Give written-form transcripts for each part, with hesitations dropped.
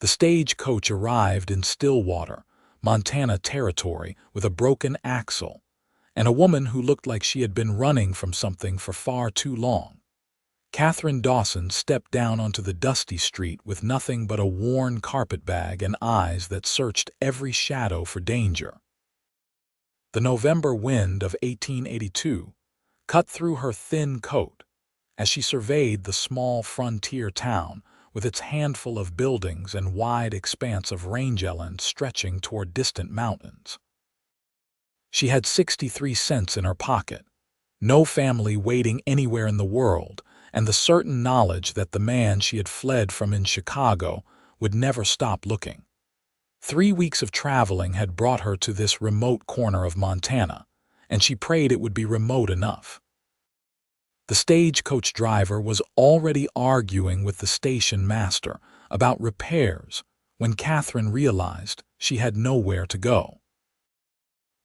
The stagecoach arrived in Stillwater, Montana territory with a broken axle, and a woman who looked like she had been running from something for far too long. Katherine Dawson stepped down onto the dusty street with nothing but a worn carpetbag and eyes that searched every shadow for danger. The November wind of 1882 cut through her thin coat as she surveyed the small frontier town with its handful of buildings and wide expanse of rangeland stretching toward distant mountains. She had 63 cents in her pocket, no family waiting anywhere in the world, and the certain knowledge that the man she had fled from in Chicago would never stop looking. 3 weeks of traveling had brought her to this remote corner of Montana, and she prayed it would be remote enough. The stagecoach driver was already arguing with the station master about repairs when Katherine realized she had nowhere to go.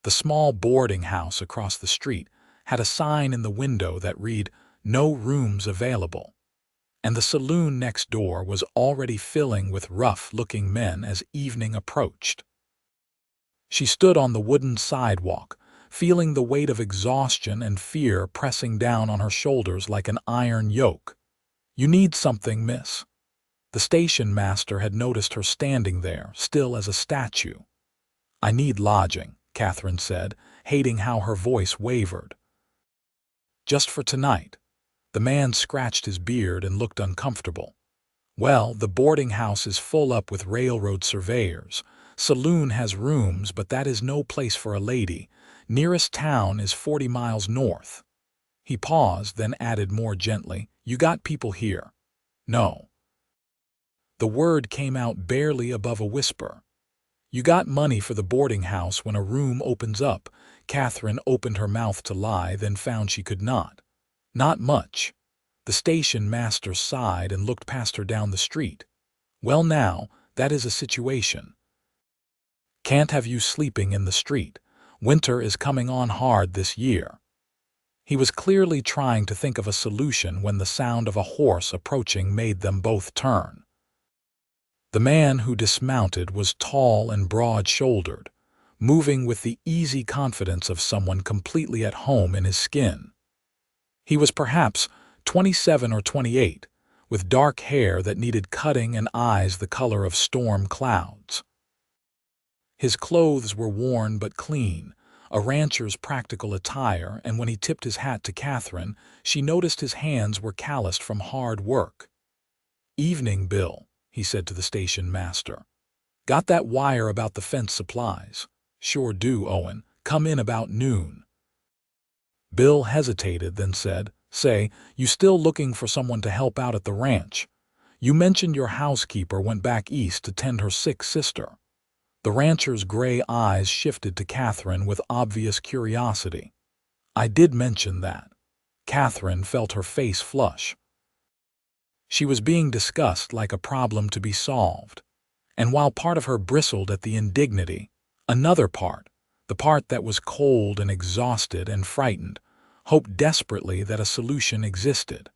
The small boarding house across the street had a sign in the window that read, "No rooms available," and the saloon next door was already filling with rough-looking men as evening approached. She stood on the wooden sidewalk, feeling the weight of exhaustion and fear pressing down on her shoulders like an iron yoke. "You need something, miss." The station master had noticed her standing there, still as a statue. "I need lodging," Katherine said, hating how her voice wavered. "Just for tonight." The man scratched his beard and looked uncomfortable. "Well, the boarding house is full up with railroad surveyors. Saloon has rooms, but that is no place for a lady. Nearest town is 40 miles north." He paused, then added more gently, "You got people here?" "No." The word came out barely above a whisper. "You got money for the boarding house when a room opens up." Katherine opened her mouth to lie, then found she could not. "Not much." The station master sighed and looked past her down the street. "Well now, that is a situation. Can't have you sleeping in the street. Winter is coming on hard this year." He was clearly trying to think of a solution when the sound of a horse approaching made them both turn. The man who dismounted was tall and broad-shouldered, moving with the easy confidence of someone completely at home in his skin. He was perhaps 27 or 28, with dark hair that needed cutting and eyes the color of storm clouds. His clothes were worn but clean, a rancher's practical attire, and when he tipped his hat to Katherine, she noticed his hands were calloused from hard work. "Evening, Bill," he said to the station master. "Got that wire about the fence supplies?" "Sure do, Owen. Come in about noon." Bill hesitated, then said, "Say, you still looking for someone to help out at the ranch? You mentioned your housekeeper went back east to tend her sick sister." The rancher's gray eyes shifted to Katherine with obvious curiosity. "I did mention that." Katherine felt her face flush. She was being discussed like a problem to be solved, and while part of her bristled at the indignity, another part, the part that was cold and exhausted and frightened, hoped desperately that a solution existed.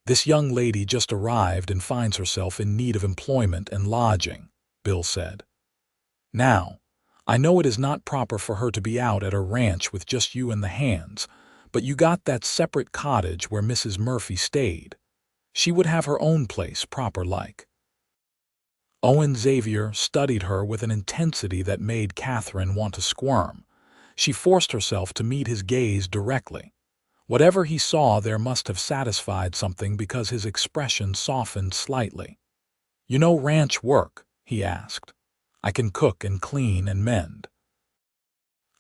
"This young lady just arrived and finds herself in need of employment and lodging," Bill said. "Now, I know it is not proper for her to be out at her ranch with just you and the hands, but you got that separate cottage where Mrs. Murphy stayed. She would have her own place, proper-like." Owen Xavier studied her with an intensity that made Katherine want to squirm. She forced herself to meet his gaze directly. Whatever he saw there must have satisfied something because his expression softened slightly. "You know ranch work?" he asked. "I can cook and clean and mend.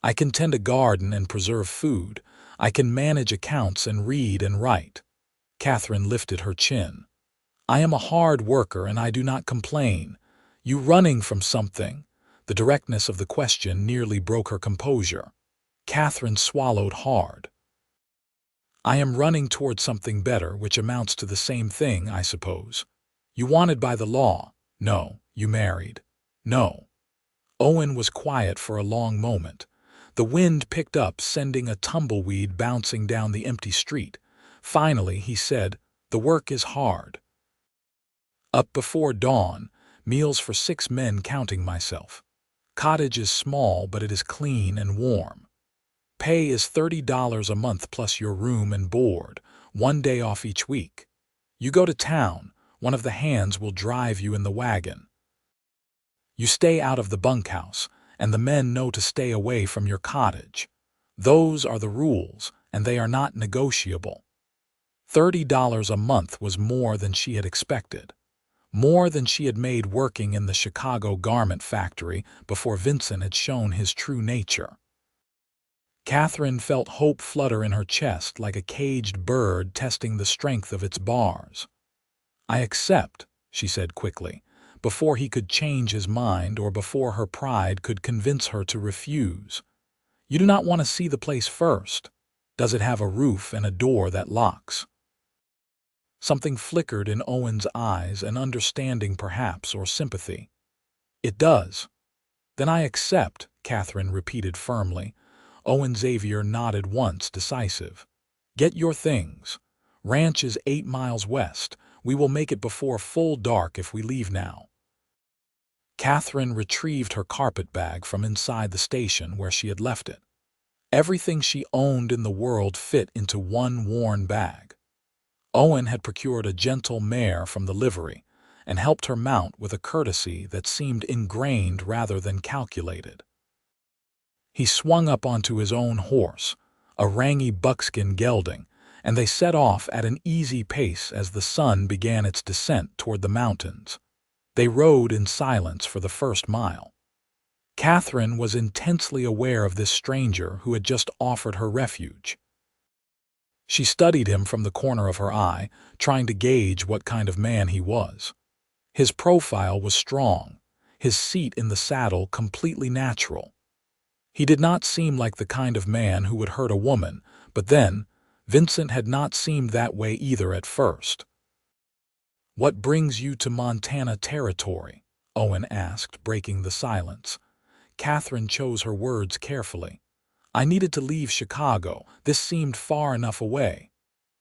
I can tend a garden and preserve food. I can manage accounts and read and write." Katherine lifted her chin. "I am a hard worker and I do not complain. You running from something?" The directness of the question nearly broke her composure. Katherine swallowed hard. "I am running toward something better, which amounts to the same thing, I suppose. You wanted by the law?" "No." "You married?" "No." Owen was quiet for a long moment. The wind picked up, sending a tumbleweed bouncing down the empty street. Finally, he said, "The work is hard." Up before dawn, Meals for 6 men counting myself. Cottage is small, but it is clean and warm. Pay is $30 a month plus your room and board, 1 day off each week. You go to town, one of the hands will drive you in the wagon. You stay out of the bunkhouse, and the men know to stay away from your cottage. Those are the rules, and they are not negotiable. $30 a month was more than she had expected. More than she had made working in the Chicago garment factory before Vincent had shown his true nature. Katherine felt hope flutter in her chest like a caged bird testing the strength of its bars. "I accept," she said quickly, before he could change his mind or before her pride could convince her to refuse. "You do not want to see the place first. Does it have a roof and a door that locks?" Something flickered in Owen's eyes, an understanding perhaps, or sympathy. "It does." "Then I accept," Katherine repeated firmly. Owen Xavier nodded once, decisive. "Get your things. Ranch is 8 miles west. We will make it before full dark if we leave now." Katherine retrieved her carpet bag from inside the station where she had left it. Everything she owned in the world fit into one worn bag. Owen had procured a gentle mare from the livery and helped her mount with a courtesy that seemed ingrained rather than calculated. He swung up onto his own horse, a rangy buckskin gelding, and they set off at an easy pace as the sun began its descent toward the mountains. They rode in silence for the first mile. Katherine was intensely aware of this stranger who had just offered her refuge. She studied him from the corner of her eye, trying to gauge what kind of man he was. His profile was strong, his seat in the saddle completely natural. He did not seem like the kind of man who would hurt a woman, but then, Vincent had not seemed that way either at first. "What brings you to Montana Territory?" Owen asked, breaking the silence. Katherine chose her words carefully. "I needed to leave Chicago. This seemed far enough away."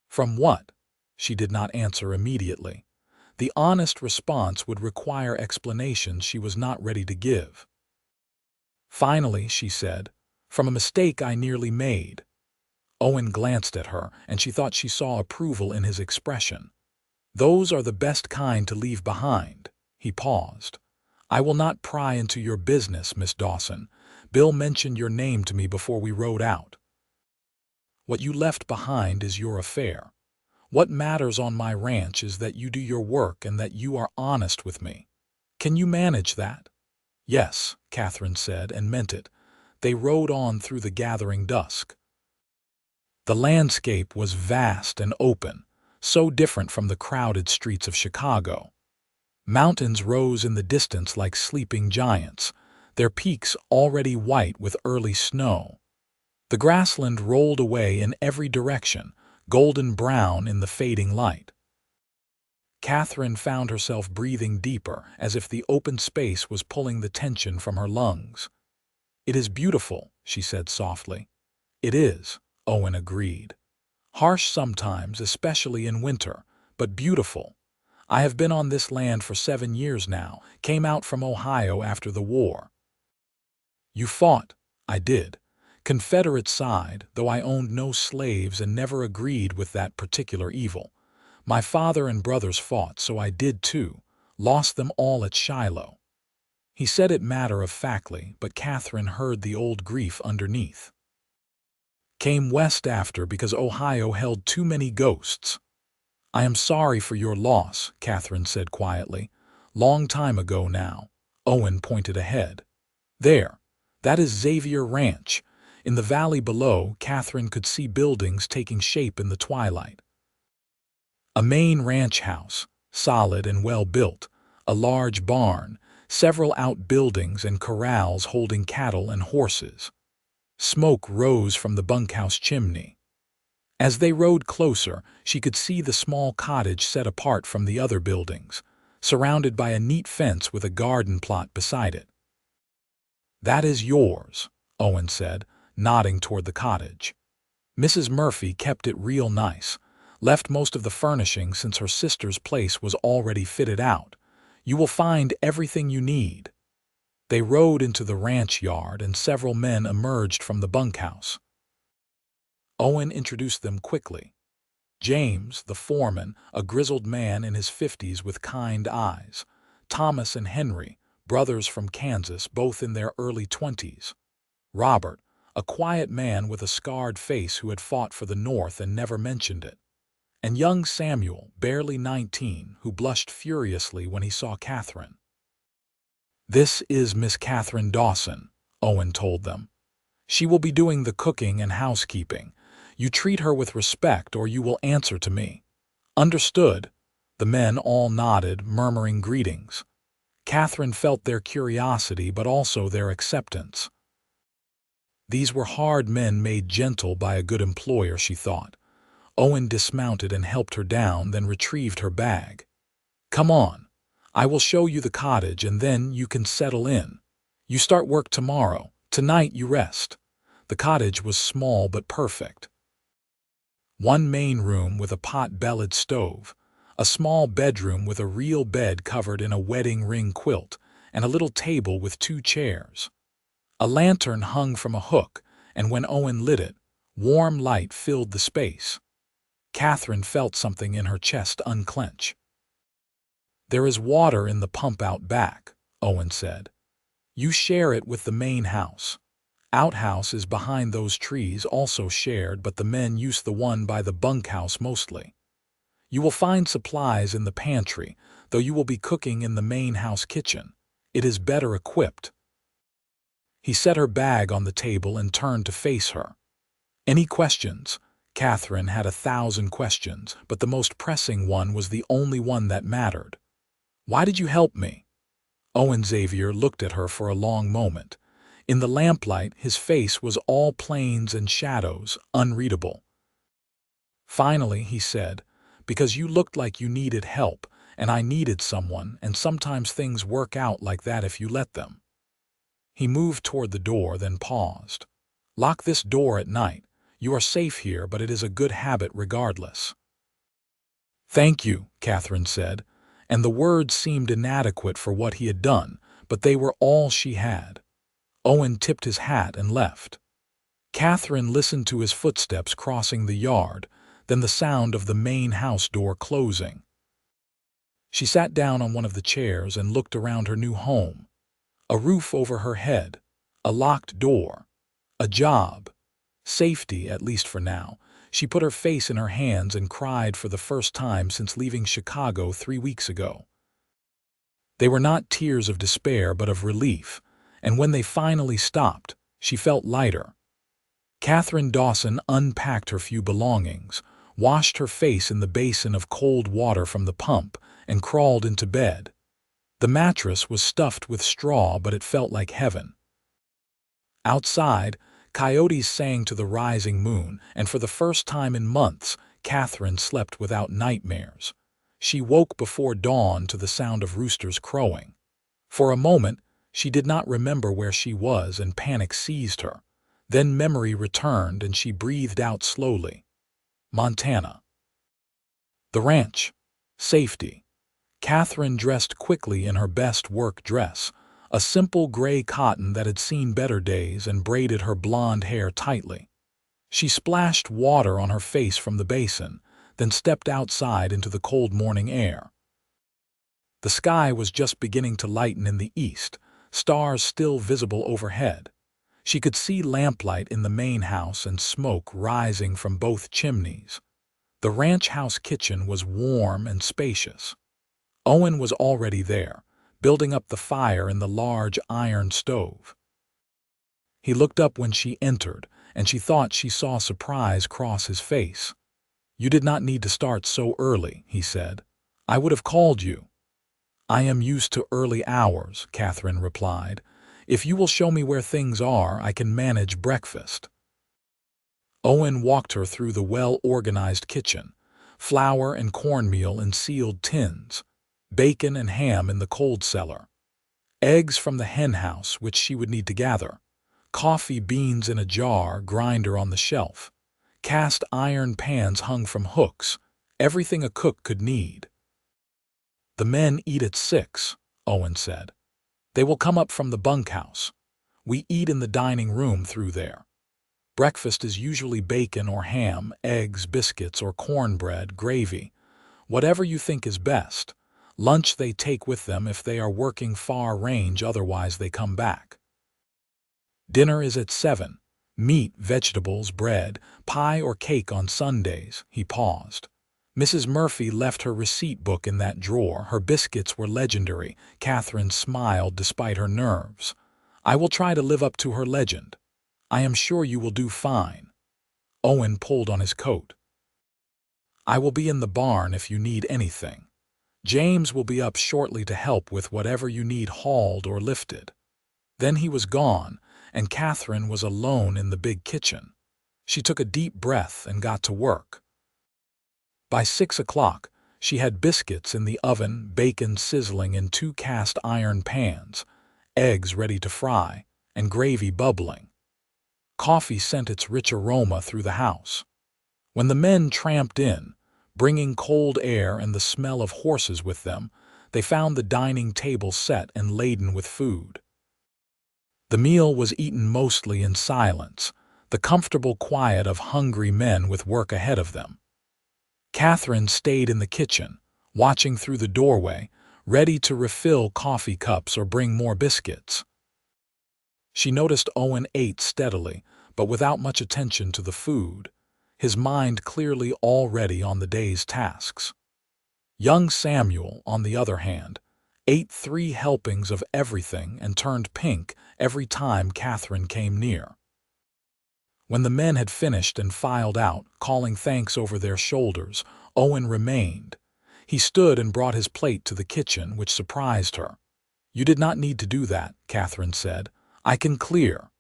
"From what?" She did not answer immediately. The honest response would require explanations she was not ready to give. Finally, she said, "From a mistake I nearly made." Owen glanced at her, and she thought she saw approval in his expression. "Those are the best kind to leave behind." He paused. "I will not pry into your business, Miss Dawson. Bill mentioned your name to me before we rode out. What you left behind is your affair. What matters on my ranch is that you do your work and that you are honest with me. Can you manage that?" "Yes," Katherine said, and meant it. They rode on through the gathering dusk. The landscape was vast and open, so different from the crowded streets of Chicago. Mountains rose in the distance like sleeping giants, their peaks already white with early snow. The grassland rolled away in every direction, golden brown in the fading light. Katherine found herself breathing deeper, as if the open space was pulling the tension from her lungs. "It is beautiful," she said softly. "It is," Owen agreed. "Harsh sometimes, especially in winter, but beautiful. I have been on this land for 7 years now, came out from Ohio after the war." "You fought." "I did. Confederate side, though I owned no slaves and never agreed with that particular evil. My father and brothers fought, so I did too. Lost them all at Shiloh." He said it matter-of-factly, but Katherine heard the old grief underneath. "Came west after because Ohio held too many ghosts." "I am sorry for your loss," Katherine said quietly. "Long time ago now." Owen pointed ahead. "There. That is Xavier Ranch." In the valley below, Katherine could see buildings taking shape in the twilight. A main ranch house, solid and well built, a large barn, several outbuildings and corrals holding cattle and horses. Smoke rose from the bunkhouse chimney. As they rode closer, she could see the small cottage set apart from the other buildings, surrounded by a neat fence with a garden plot beside it. "That is yours," Owen said, nodding toward the cottage. "Mrs. Murphy kept it real nice, left most of the furnishing since her sister's place was already fitted out. You will find everything you need." They rode into the ranch yard and several men emerged from the bunkhouse. Owen introduced them quickly. James, the foreman, a grizzled man in his 50s with kind eyes. Thomas and Henry, brothers from Kansas, both in their early 20s. Robert, a quiet man with a scarred face who had fought for the North and never mentioned it. And young Samuel, barely 19, who blushed furiously when he saw Katherine. "This is Miss Katherine Dawson," Owen told them. "She will be doing the cooking and housekeeping. You treat her with respect or you will answer to me." "Understood." The men all nodded, murmuring greetings. Katherine felt their curiosity but also their acceptance. These were hard men made gentle by a good employer, she thought. Owen dismounted and helped her down, then retrieved her bag. "Come on. I will show you the cottage and then you can settle in. You start work tomorrow. Tonight you rest." The cottage was small but perfect. One main room with a pot-bellied stove, a small bedroom with a real bed covered in a wedding ring quilt, and a little table with 2 chairs. A lantern hung from a hook, and when Owen lit it, warm light filled the space. Katherine felt something in her chest unclench. "There is water in the pump out back," Owen said. "You share it with the main house. Outhouse is behind those trees, also shared, but the men use the one by the bunkhouse mostly. You will find supplies in the pantry, though you will be cooking in the main house kitchen. It is better equipped." He set her bag on the table and turned to face her. "Any questions?" Katherine had 1,000 questions, but the most pressing one was the only one that mattered. "Why did you help me?" Owen Xavier looked at her for a long moment. In the lamplight, his face was all planes and shadows, unreadable. Finally, he said, "Because you looked like you needed help, and I needed someone, and sometimes things work out like that if you let them." He moved toward the door, then paused. "Lock this door at night. You are safe here, but it is a good habit regardless." "Thank you," Katherine said, and the words seemed inadequate for what he had done, but they were all she had. Owen tipped his hat and left. Katherine listened to his footsteps crossing the yard, then the sound of the main house door closing. She sat down on one of the chairs and looked around her new home. A roof over her head, a locked door, a job, safety, at least for now. She put her face in her hands and cried for the first time since leaving Chicago 3 weeks ago. They were not tears of despair but of relief, and when they finally stopped, she felt lighter. Katherine Dawson unpacked her few belongings, washed her face in the basin of cold water from the pump, and crawled into bed. The mattress was stuffed with straw, but it felt like heaven. Outside, coyotes sang to the rising moon, and for the first time in months, Katherine slept without nightmares. She woke before dawn to the sound of roosters crowing. For a moment, she did not remember where she was and panic seized her. Then memory returned and she breathed out slowly. Montana. The ranch. Safety. Katherine dressed quickly in her best work dress, a simple gray cotton that had seen better days, and braided her blonde hair tightly. She splashed water on her face from the basin, then stepped outside into the cold morning air. The sky was just beginning to lighten in the east, stars still visible overhead. She could see lamplight in the main house and smoke rising from both chimneys. The ranch house kitchen was warm and spacious. Owen was already there, building up the fire in the large iron stove. He looked up when she entered, and she thought she saw surprise cross his face. "You did not need to start so early," he said. "I would have called you." "I am used to early hours," Katherine replied. "If you will show me where things are, I can manage breakfast." Owen walked her through the well-organized kitchen, flour and cornmeal in sealed tins, bacon and ham in the cold cellar, eggs from the hen house which she would need to gather, coffee beans in a jar, grinder on the shelf, cast iron pans hung from hooks, everything a cook could need. "The men eat at 6, Owen said. "They will come up from the bunkhouse. We eat in the dining room through there. Breakfast is usually bacon or ham, eggs, biscuits, or cornbread, gravy. Whatever you think is best. Lunch they take with them if they are working far range, otherwise they come back. Dinner is at 7. Meat, vegetables, bread, pie or cake on Sundays." He paused. Mrs. Murphy left her receipt book in that drawer. Her biscuits were legendary. Katherine smiled despite her nerves. "I will try to live up to her legend. I am sure you will do fine." Owen pulled on his coat. "I will be in the barn if you need anything. James will be up shortly to help with whatever you need hauled or lifted." Then he was gone, and Katherine was alone in the big kitchen. She took a deep breath and got to work. By 6 o'clock, she had biscuits in the oven, bacon sizzling in 2 cast iron pans, eggs ready to fry, and gravy bubbling. Coffee sent its rich aroma through the house. When the men tramped in, bringing cold air and the smell of horses with them, they found the dining table set and laden with food. The meal was eaten mostly in silence, the comfortable quiet of hungry men with work ahead of them. Katherine stayed in the kitchen, watching through the doorway, ready to refill coffee cups or bring more biscuits. She noticed Owen ate steadily, but without much attention to the food, his mind clearly already on the day's tasks. Young Samuel, on the other hand, ate 3 helpings of everything and turned pink every time Katherine came near. When the men had finished and filed out, calling thanks over their shoulders, Owen remained. He stood and brought his plate to the kitchen, which surprised her. "You did not need to do that," Katherine said. "I can clear.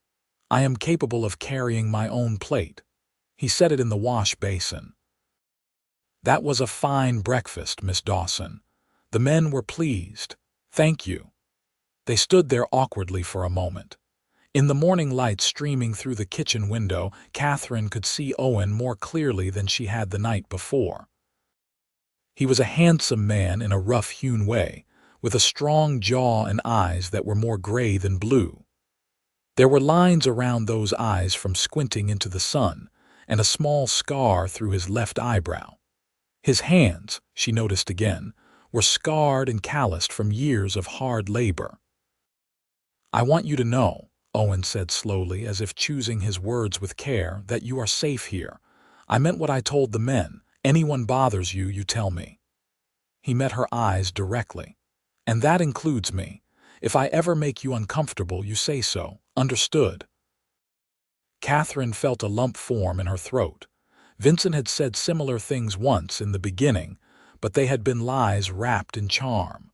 I am capable of carrying my own plate." He set it in the wash basin. "That was a fine breakfast, Miss Dawson." The men were pleased. "Thank you." They stood there awkwardly for a moment. In the morning light streaming through the kitchen window, Katherine could see Owen more clearly than she had the night before. He was a handsome man in a rough-hewn way, with a strong jaw and eyes that were more gray than blue. There were lines around those eyes from squinting into the sun, and a small scar through his left eyebrow. His hands, she noticed again, were scarred and calloused from years of hard labor. "I want you to know," Owen said slowly, as if choosing his words with care, "that you are safe here. I meant what I told the men. Anyone bothers you, you tell me." He met her eyes directly. "And that includes me. If I ever make you uncomfortable, you say so. Understood?" Katherine felt a lump form in her throat. Vincent had said similar things once in the beginning, but they had been lies wrapped in charm.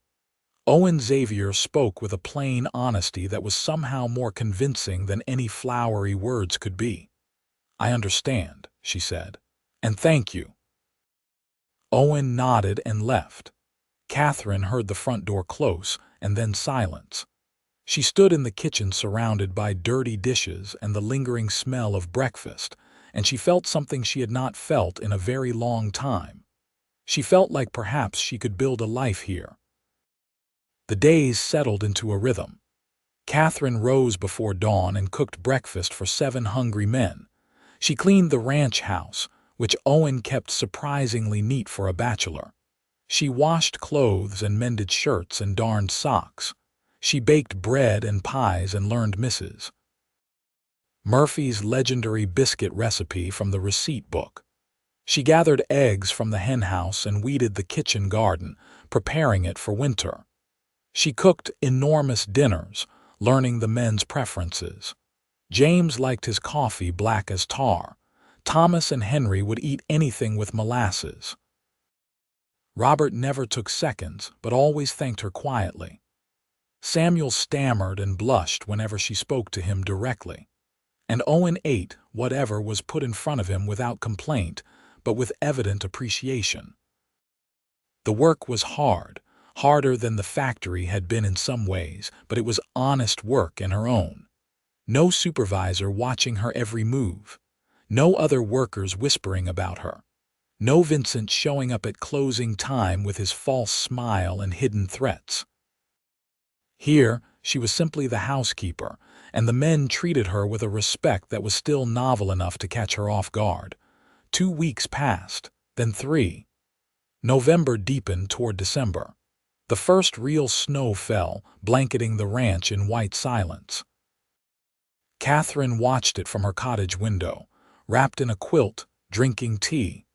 Owen Xavier spoke with a plain honesty that was somehow more convincing than any flowery words could be. "I understand," she said. "And thank you." Owen nodded and left. Katherine heard the front door close and then silence. She stood in the kitchen surrounded by dirty dishes and the lingering smell of breakfast, and she felt something she had not felt in a very long time. She felt like perhaps she could build a life here. The days settled into a rhythm. Katherine rose before dawn and cooked breakfast for 7 hungry men. She cleaned the ranch house, which Owen kept surprisingly neat for a bachelor. She washed clothes and mended shirts and darned socks. She baked bread and pies and learned Mrs. Murphy's legendary biscuit recipe from the receipt book. She gathered eggs from the henhouse and weeded the kitchen garden, preparing it for winter. She cooked enormous dinners, learning the men's preferences. James liked his coffee black as tar. Thomas and Henry would eat anything with molasses. Robert never took seconds, but always thanked her quietly. Samuel stammered and blushed whenever she spoke to him directly. And Owen ate whatever was put in front of him without complaint, but with evident appreciation. The work was hard, harder than the factory had been in some ways, but it was honest work in her own. No supervisor watching her every move. No other workers whispering about her. No Vincent showing up at closing time with his false smile and hidden threats. Here, she was simply the housekeeper, and the men treated her with a respect that was still novel enough to catch her off guard. 2 weeks passed, then 3. November deepened toward December. The first real snow fell, blanketing the ranch in white silence. Katherine watched it from her cottage window, wrapped in a quilt, drinking tea.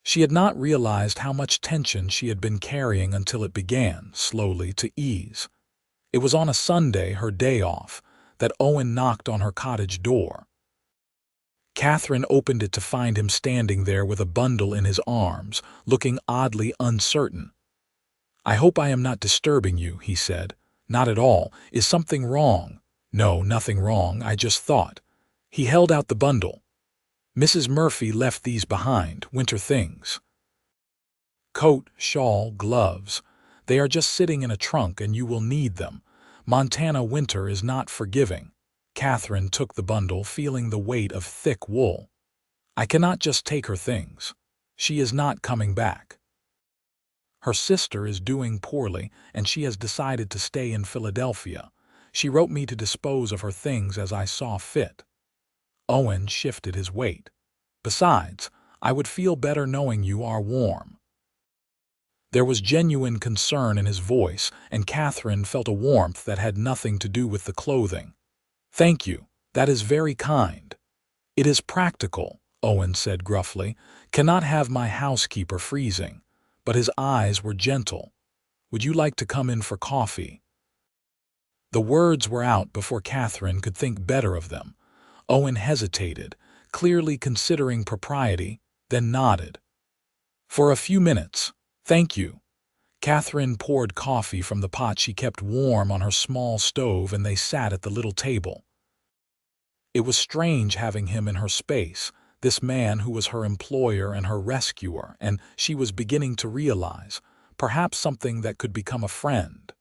She had not realized how much tension she had been carrying until it began, slowly, to ease. It was on a Sunday, her day off, that Owen knocked on her cottage door. Katherine opened it to find him standing there with a bundle in his arms, looking oddly uncertain. "I hope I am not disturbing you," he said. "Not at all. Is something wrong?" "No, nothing wrong. I just thought." He held out the bundle. "Mrs. Murphy left these behind, winter things. Coat, shawl, gloves. They are just sitting in a trunk and you will need them. Montana winter is not forgiving." Katherine took the bundle, feeling the weight of thick wool. "I cannot just take her things. She is not coming back. Her sister is doing poorly, and she has decided to stay in Philadelphia. She wrote me to dispose of her things as I saw fit." Owen shifted his weight. "Besides, I would feel better knowing you are warm." There was genuine concern in his voice, and Katherine felt a warmth that had nothing to do with the clothing. "Thank you. That is very kind." "It is practical," Owen said gruffly. "Cannot have my housekeeper freezing." But his eyes were gentle. "Would you like to come in for coffee?" The words were out before Katherine could think better of them. Owen hesitated, clearly considering propriety, then nodded. "For a few minutes. Thank you." Katherine poured coffee from the pot she kept warm on her small stove, and they sat at the little table. It was strange having him in her space, this man who was her employer and her rescuer, and she was beginning to realize, perhaps something that could become a friend.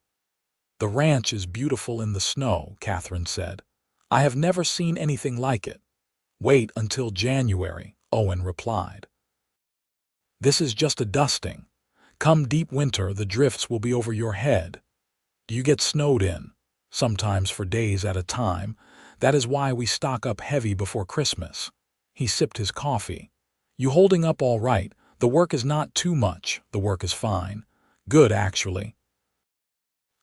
"The ranch is beautiful in the snow," Katherine said. "I have never seen anything like it." "Wait until January," Owen replied. "This is just a dusting. Come deep winter, the drifts will be over your head." "Do you get snowed in?" "Sometimes for days at a time. That is why we stock up heavy before Christmas." He sipped his coffee. "You holding up all right? The work is not too much. The work is fine. Good, actually.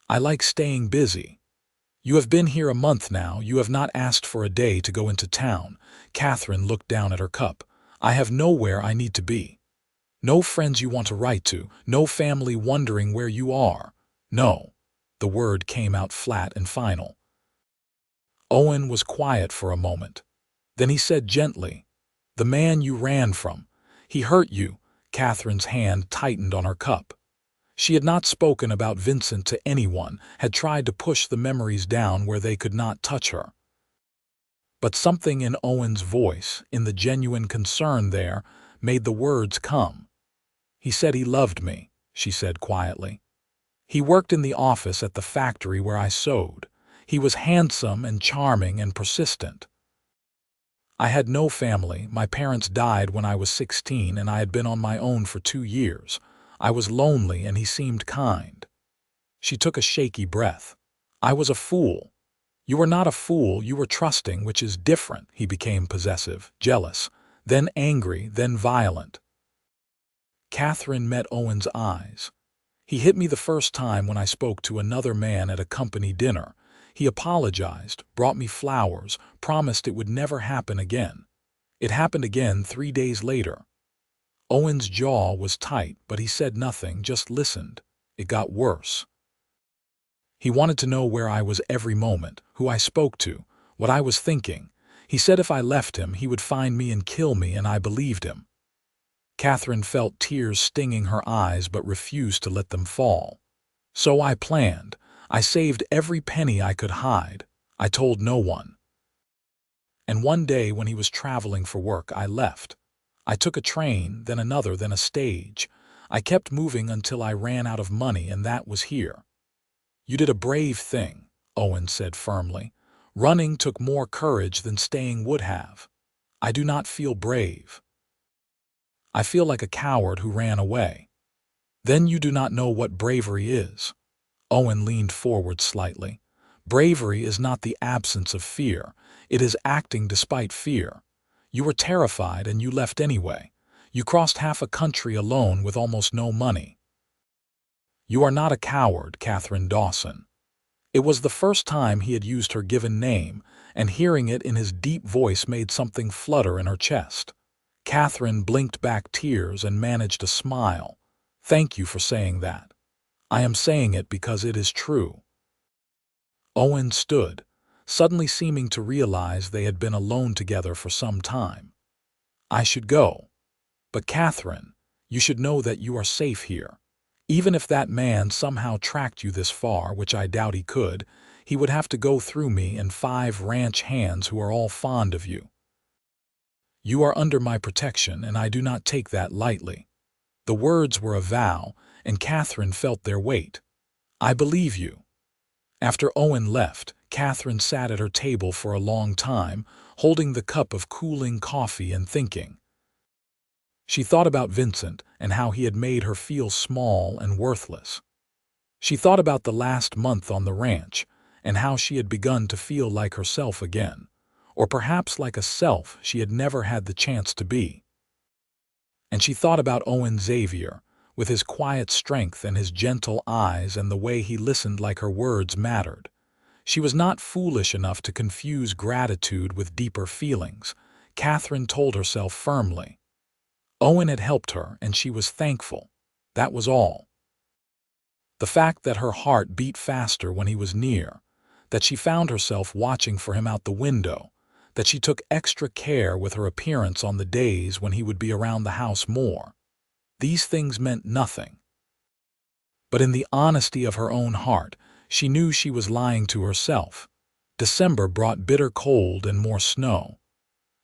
I like staying busy. You have been here a month now. You have not asked for a day to go into town." Katherine looked down at her cup. "I have nowhere I need to be. No friends you want to write to. No family wondering where you are. No." The word came out flat and final. Owen was quiet for a moment. Then he said gently, "The man you ran from. He hurt you." Katherine's hand tightened on her cup. She had not spoken about Vincent to anyone, had tried to push the memories down where they could not touch her. But something in Owen's voice, in the genuine concern there, made the words come. "He said he loved me," she said quietly. "He worked in the office at the factory where I sewed. He was handsome and charming and persistent. I had no family. My parents died when I was 16 and I had been on my own for 2 years. I was lonely and he seemed kind." She took a shaky breath. "I was a fool." "You were not a fool. You were trusting, which is different." He became possessive, jealous, then angry, then violent. Katherine met Owen's eyes. "He hit me the first time when I spoke to another man at a company dinner. He apologized, brought me flowers, promised it would never happen again. It happened again 3 days later." Owen's jaw was tight, but he said nothing, just listened. "It got worse. He wanted to know where I was every moment, who I spoke to, what I was thinking. He said if I left him, he would find me and kill me, and I believed him." Katherine felt tears stinging her eyes but refused to let them fall. "So I planned. I saved every penny I could hide. I told no one. And one day when he was traveling for work, I left. I took a train, then another, then a stage. I kept moving until I ran out of money, and that was here." "You did a brave thing," Owen said firmly. "Running took more courage than staying would have." "I do not feel brave." I feel like a coward who ran away." "Then you do not know what bravery is." Owen leaned forward slightly. "Bravery is not the absence of fear. It is acting despite fear. You were terrified and you left anyway. You crossed half a country alone with almost no money. You are not a coward, Katherine Dawson." It was the first time he had used her given name, and hearing it in his deep voice made something flutter in her chest. Katherine blinked back tears and managed a smile. "Thank you for saying that. I am saying it because it is true." Owen stood, suddenly seeming to realize they had been alone together for some time. "I should go. But Katherine, you should know that you are safe here. Even if that man somehow tracked you this far, which I doubt he could, he would have to go through me and 5 ranch hands who are all fond of you. You are under my protection, and I do not take that lightly." The words were a vow, and Katherine felt their weight. "I believe you." After Owen left, Katherine sat at her table for a long time, holding the cup of cooling coffee and thinking. She thought about Vincent and how he had made her feel small and worthless. She thought about the last month on the ranch and how she had begun to feel like herself again, or perhaps like a self she had never had the chance to be. And she thought about Owen Xavier, with his quiet strength and his gentle eyes and the way he listened like her words mattered. She was not foolish enough to confuse gratitude with deeper feelings, Katherine told herself firmly. Owen had helped her, and she was thankful. That was all. The fact that her heart beat faster when he was near, that she found herself watching for him out the window, that she took extra care with her appearance on the days when he would be around the house more. These things meant nothing. But in the honesty of her own heart, she knew she was lying to herself. December brought bitter cold and more snow.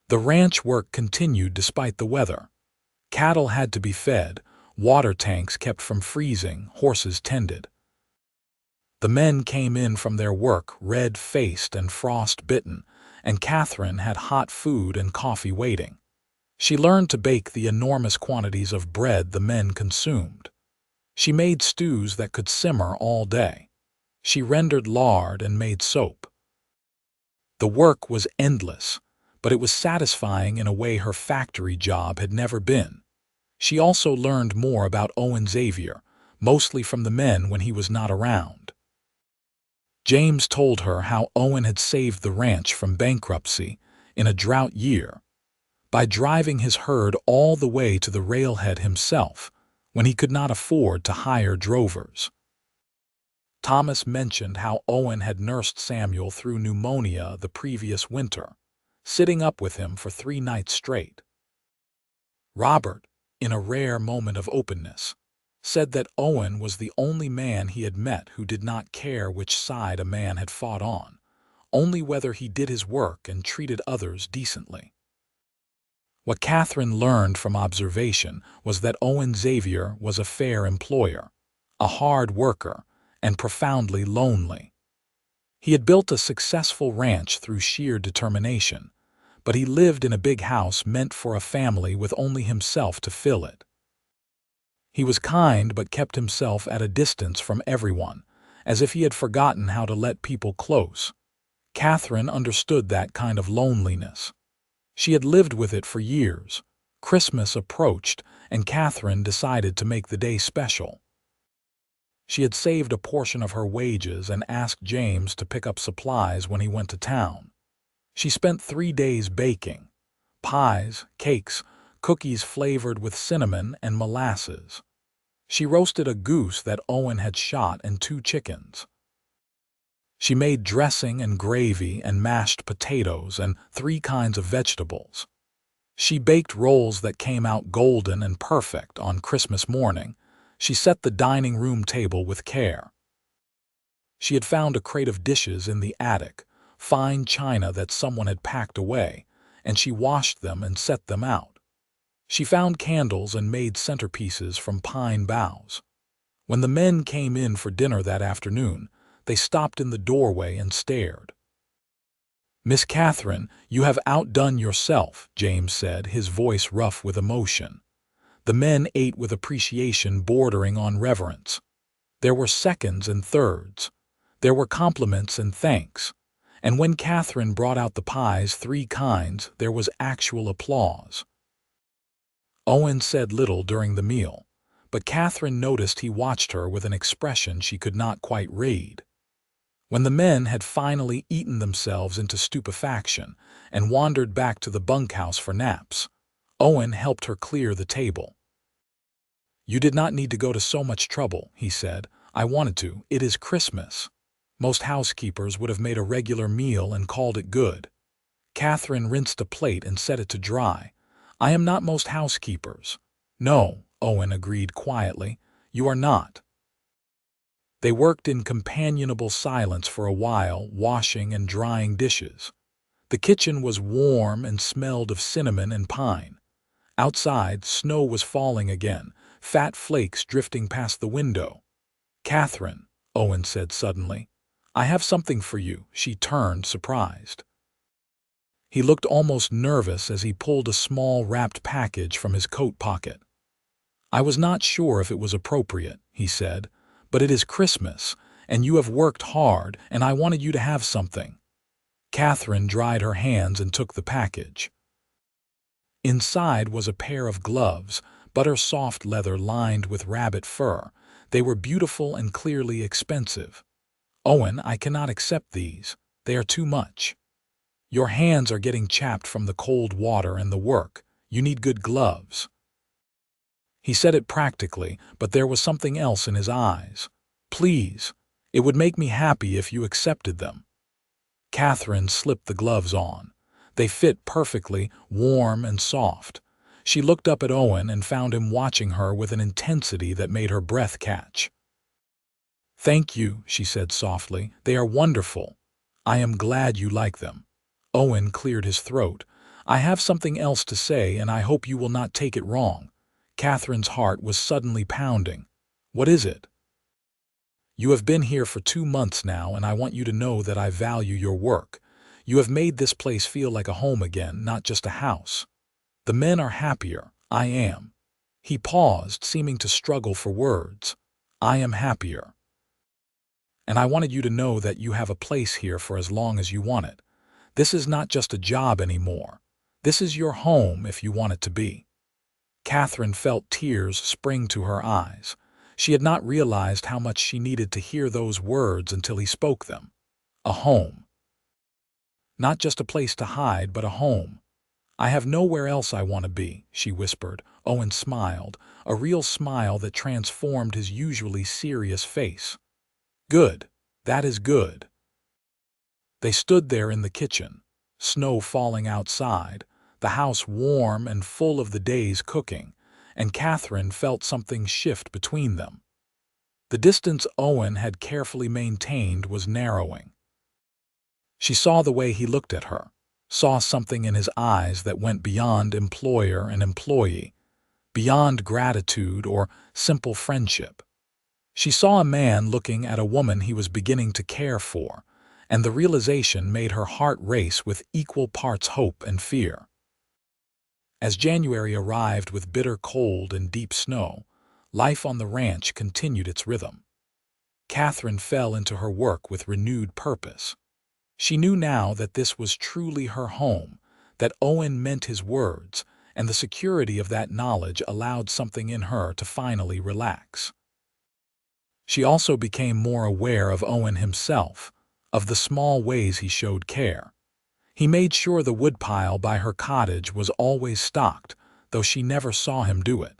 The ranch work continued despite the weather. Cattle had to be fed, water tanks kept from freezing, horses tended. The men came in from their work red-faced and frost-bitten, and Katherine had hot food and coffee waiting. She learned to bake the enormous quantities of bread the men consumed. She made stews that could simmer all day. She rendered lard and made soap. The work was endless, but it was satisfying in a way her factory job had never been. She also learned more about Owen Xavier, mostly from the men when he was not around. James told her how Owen had saved the ranch from bankruptcy in a drought year by driving his herd all the way to the railhead himself when he could not afford to hire drovers. Thomas mentioned how Owen had nursed Samuel through pneumonia the previous winter, sitting up with him for 3 nights straight. Robert, in a rare moment of openness, said that Owen was the only man he had met who did not care which side a man had fought on, only whether he did his work and treated others decently. What Katherine learned from observation was that Owen Xavier was a fair employer, a hard worker, and profoundly lonely. He had built a successful ranch through sheer determination, but he lived in a big house meant for a family with only himself to fill it. He was kind but kept himself at a distance from everyone, as if he had forgotten how to let people close. Katherine understood that kind of loneliness. She had lived with it for years. Christmas approached, and Katherine decided to make the day special. She had saved a portion of her wages and asked James to pick up supplies when he went to town. She spent 3 days baking pies, cakes, cookies flavored with cinnamon and molasses. She roasted a goose that Owen had shot and 2 chickens. She made dressing and gravy and mashed potatoes and 3 kinds of vegetables. She baked rolls that came out golden and perfect on Christmas morning. She set the dining room table with care. She had found a crate of dishes in the attic, fine china that someone had packed away, and she washed them and set them out. She found candles and made centerpieces from pine boughs. When the men came in for dinner that afternoon, they stopped in the doorway and stared. "Miss Katherine, you have outdone yourself," James said, his voice rough with emotion. The men ate with appreciation bordering on reverence. There were seconds and thirds. There were compliments and thanks. And when Katherine brought out the pies, 3 kinds, there was actual applause. Owen said little during the meal, but Katherine noticed he watched her with an expression she could not quite read. When the men had finally eaten themselves into stupefaction and wandered back to the bunkhouse for naps, Owen helped her clear the table. "You did not need to go to so much trouble," he said. "I wanted to. It is Christmas. Most housekeepers would have made a regular meal and called it good." Katherine rinsed a plate and set it to dry. "I am not most housekeepers." "No," Owen agreed quietly. "You are not." They worked in companionable silence for a while, washing and drying dishes. The kitchen was warm and smelled of cinnamon and pine. Outside, snow was falling again, fat flakes drifting past the window. "Katherine," Owen said suddenly, "I have something for you." She turned, surprised. He looked almost nervous as he pulled a small wrapped package from his coat pocket. "I was not sure if it was appropriate," he said, "but it is Christmas, and you have worked hard, and I wanted you to have something." Katherine dried her hands and took the package. Inside was a pair of gloves, butter-soft leather lined with rabbit fur. They were beautiful and clearly expensive. "Owen, I cannot accept these. They are too much. Your hands are getting chapped from the cold water and the work. You need good gloves." He said it practically, but there was something else in his eyes. "Please, it would make me happy if you accepted them." Katherine slipped the gloves on. They fit perfectly, warm and soft. She looked up at Owen and found him watching her with an intensity that made her breath catch. "Thank you," she said softly. "They are wonderful. I am glad you like them." Owen cleared his throat. "I have something else to say, and I hope you will not take it wrong." Katherine's heart was suddenly pounding. "What is it?" "You have been here for 2 months now, and I want you to know that I value your work. You have made this place feel like a home again, not just a house. The men are happier. I am." He paused, seeming to struggle for words. "I am happier. And I wanted you to know that you have a place here for as long as you want it. This is not just a job anymore. This is your home if you want it to be." Katherine felt tears spring to her eyes. She had not realized how much she needed to hear those words until he spoke them. A home. Not just a place to hide, but a home. "I have nowhere else I want to be," she whispered. Owen smiled, a real smile that transformed his usually serious face. "Good. That is good." They stood there in the kitchen, snow falling outside, the house warm and full of the day's cooking, and Katherine felt something shift between them. The distance Owen had carefully maintained was narrowing. She saw the way he looked at her, saw something in his eyes that went beyond employer and employee, beyond gratitude or simple friendship. She saw a man looking at a woman he was beginning to care for, and the realization made her heart race with equal parts hope and fear. As January arrived with bitter cold and deep snow, life on the ranch continued its rhythm. Katherine fell into her work with renewed purpose. She knew now that this was truly her home, that Owen meant his words, and the security of that knowledge allowed something in her to finally relax. She also became more aware of Owen himself, of the small ways he showed care. He made sure the woodpile by her cottage was always stocked, though she never saw him do it.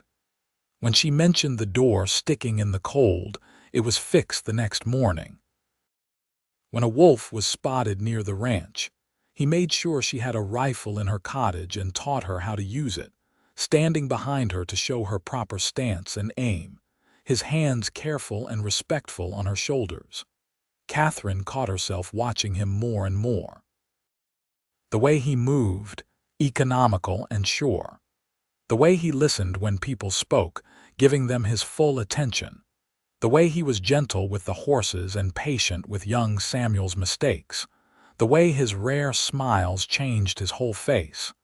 When she mentioned the door sticking in the cold, it was fixed the next morning. When a wolf was spotted near the ranch, he made sure she had a rifle in her cottage and taught her how to use it, standing behind her to show her proper stance and aim, his hands careful and respectful on her shoulders. Katherine caught herself watching him more and more. The way he moved, economical and sure. The way he listened when people spoke, giving them his full attention. The way he was gentle with the horses and patient with young Samuel's mistakes. The way his rare smiles changed his whole face.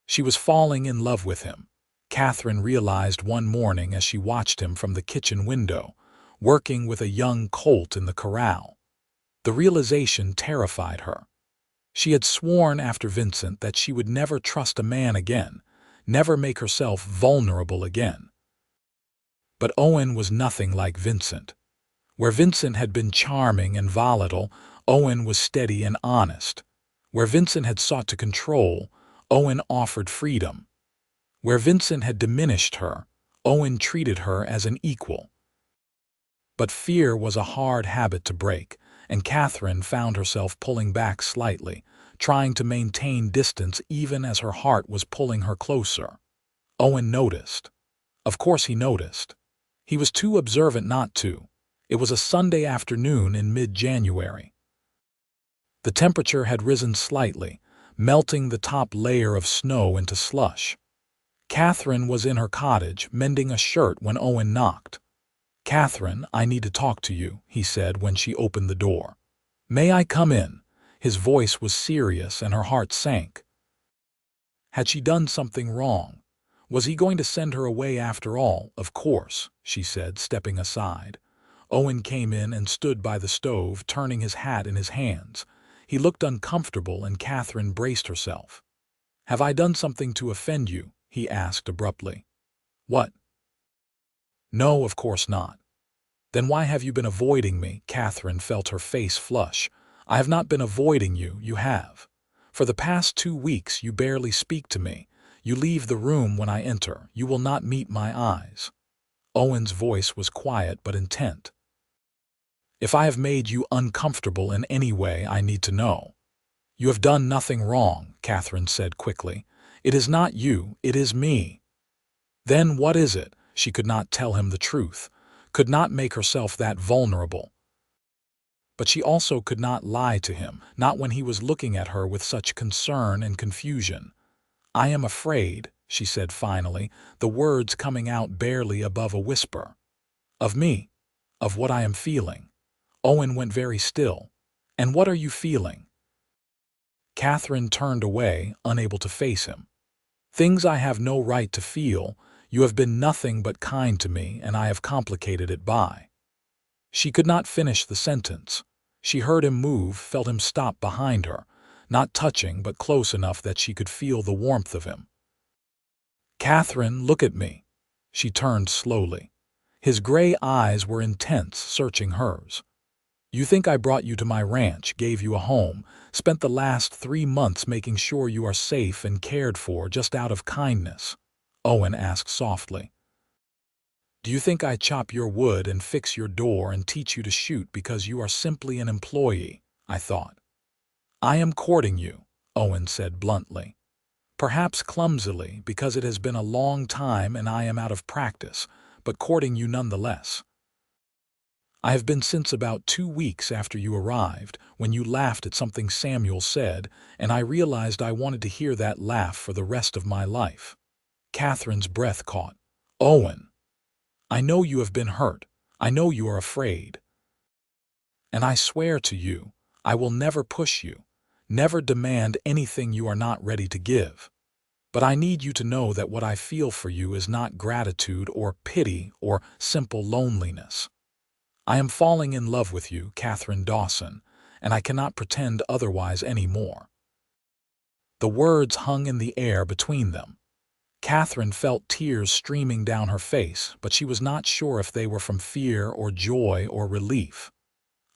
She was falling in love with him. Katherine realized one morning as she watched him from the kitchen window, working with a young colt in the corral. The realization terrified her. She had sworn after Vincent that she would never trust a man again, never make herself vulnerable again. But Owen was nothing like Vincent. Where Vincent had been charming and volatile, Owen was steady and honest. Where Vincent had sought to control, Owen offered freedom. Where Vincent had diminished her, Owen treated her as an equal. But fear was a hard habit to break, and Katherine found herself pulling back slightly, trying to maintain distance even as her heart was pulling her closer. Owen noticed. Of course he noticed. He was too observant not to. It was a Sunday afternoon in mid-January. The temperature had risen slightly, melting the top layer of snow into slush. Katherine was in her cottage, mending a shirt when Owen knocked. "Katherine, I need to talk to you," he said when she opened the door. "May I come in?" His voice was serious and her heart sank. Had she done something wrong? Was he going to send her away after all? "Of course," she said, stepping aside. Owen came in and stood by the stove, turning his hat in his hands. He looked uncomfortable and Katherine braced herself. "Have I done something to offend you?" he asked abruptly. "What?" "No, of course not." "Then why have you been avoiding me?" Katherine felt her face flush. "I have not been avoiding you, you have. For the past 2 weeks you barely speak to me. You leave the room when I enter. You will not meet my eyes." Owen's voice was quiet but intent. "If I have made you uncomfortable in any way, I need to know." "You have done nothing wrong," Katherine said quickly. "It is not you, it is me." Then what is it? She could not tell him the truth, could not make herself that vulnerable. But she also could not lie to him, not when he was looking at her with such concern and confusion. "I am afraid," she said finally, the words coming out barely above a whisper. "Of me, of what I am feeling." Owen went very still. "And what are you feeling?" Katherine turned away, unable to face him. "Things I have no right to feel. You have been nothing but kind to me, and I have complicated it by." She could not finish the sentence. She heard him move, felt him stop behind her, not touching but close enough that she could feel the warmth of him. "Katherine, look at me." She turned slowly. His gray eyes were intense, searching hers. "You think I brought you to my ranch, gave you a home, spent the last 3 months making sure you are safe and cared for just out of kindness?" Owen asked softly. "Do you think I chop your wood and fix your door and teach you to shoot because you are simply an employee?" I thought. "I am courting you," Owen said bluntly. "Perhaps clumsily, because it has been a long time and I am out of practice, but courting you nonetheless. I have been since about 2 weeks after you arrived, when you laughed at something Samuel said, and I realized I wanted to hear that laugh for the rest of my life." Katherine's breath caught. "Owen, I know you have been hurt. I know you are afraid. And I swear to you, I will never push you, never demand anything you are not ready to give. But I need you to know that what I feel for you is not gratitude or pity or simple loneliness. I am falling in love with you, Katherine Dawson, and I cannot pretend otherwise anymore." The words hung in the air between them. Katherine felt tears streaming down her face, but she was not sure if they were from fear or joy or relief.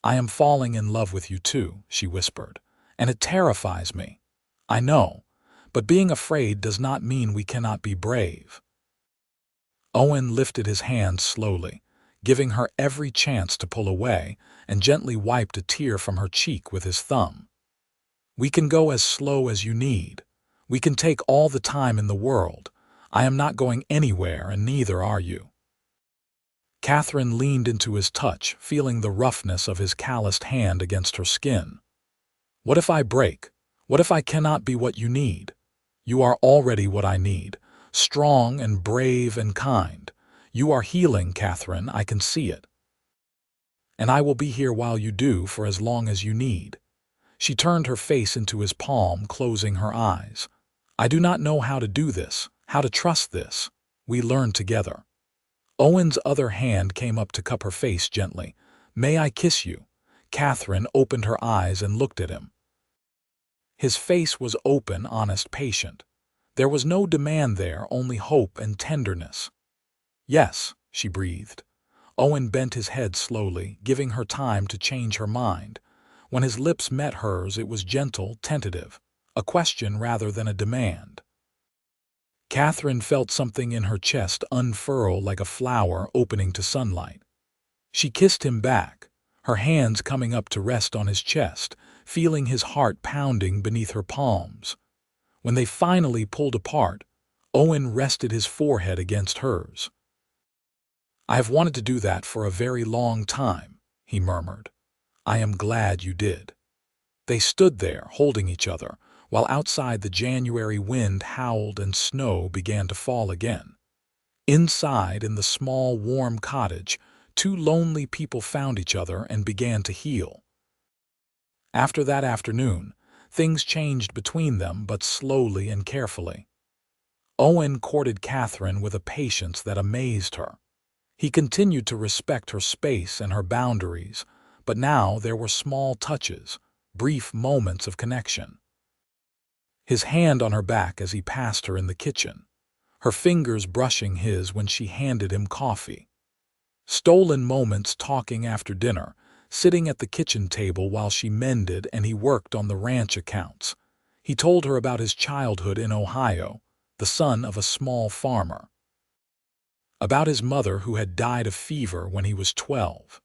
"I am falling in love with you too," she whispered, "and it terrifies me. I know, but being afraid does not mean we cannot be brave." Owen lifted his hand slowly, giving her every chance to pull away, and gently wiped a tear from her cheek with his thumb. "We can go as slow as you need. We can take all the time in the world. I am not going anywhere, and neither are you." Katherine leaned into his touch, feeling the roughness of his calloused hand against her skin. "What if I break? What if I cannot be what you need? You are already what I need, strong and brave and kind. You are healing, Katherine, I can see it. And I will be here while you do, for as long as you need." She turned her face into his palm, closing her eyes. "I do not know how to do this, how to trust this. We learn together." Owen's other hand came up to cup her face gently. "May I kiss you?" Katherine opened her eyes and looked at him. His face was open, honest, patient. There was no demand there, only hope and tenderness. "Yes," she breathed. Owen bent his head slowly, giving her time to change her mind. When his lips met hers, it was gentle, tentative, a question rather than a demand. Katherine felt something in her chest unfurl like a flower opening to sunlight. She kissed him back, her hands coming up to rest on his chest, feeling his heart pounding beneath her palms. When they finally pulled apart, Owen rested his forehead against hers. "I have wanted to do that for a very long time," he murmured. "I am glad you did." They stood there, holding each other, while outside the January wind howled and snow began to fall again. Inside, in the small, warm cottage, two lonely people found each other and began to heal. After that afternoon, things changed between them, but slowly and carefully. Owen courted Katherine with a patience that amazed her. He continued to respect her space and her boundaries, but now there were small touches, brief moments of connection. His hand on her back as he passed her in the kitchen, her fingers brushing his when she handed him coffee. Stolen moments talking after dinner, sitting at the kitchen table while she mended and he worked on the ranch accounts. He told her about his childhood in Ohio, the son of a small farmer. About his mother who had died of fever when he was 12.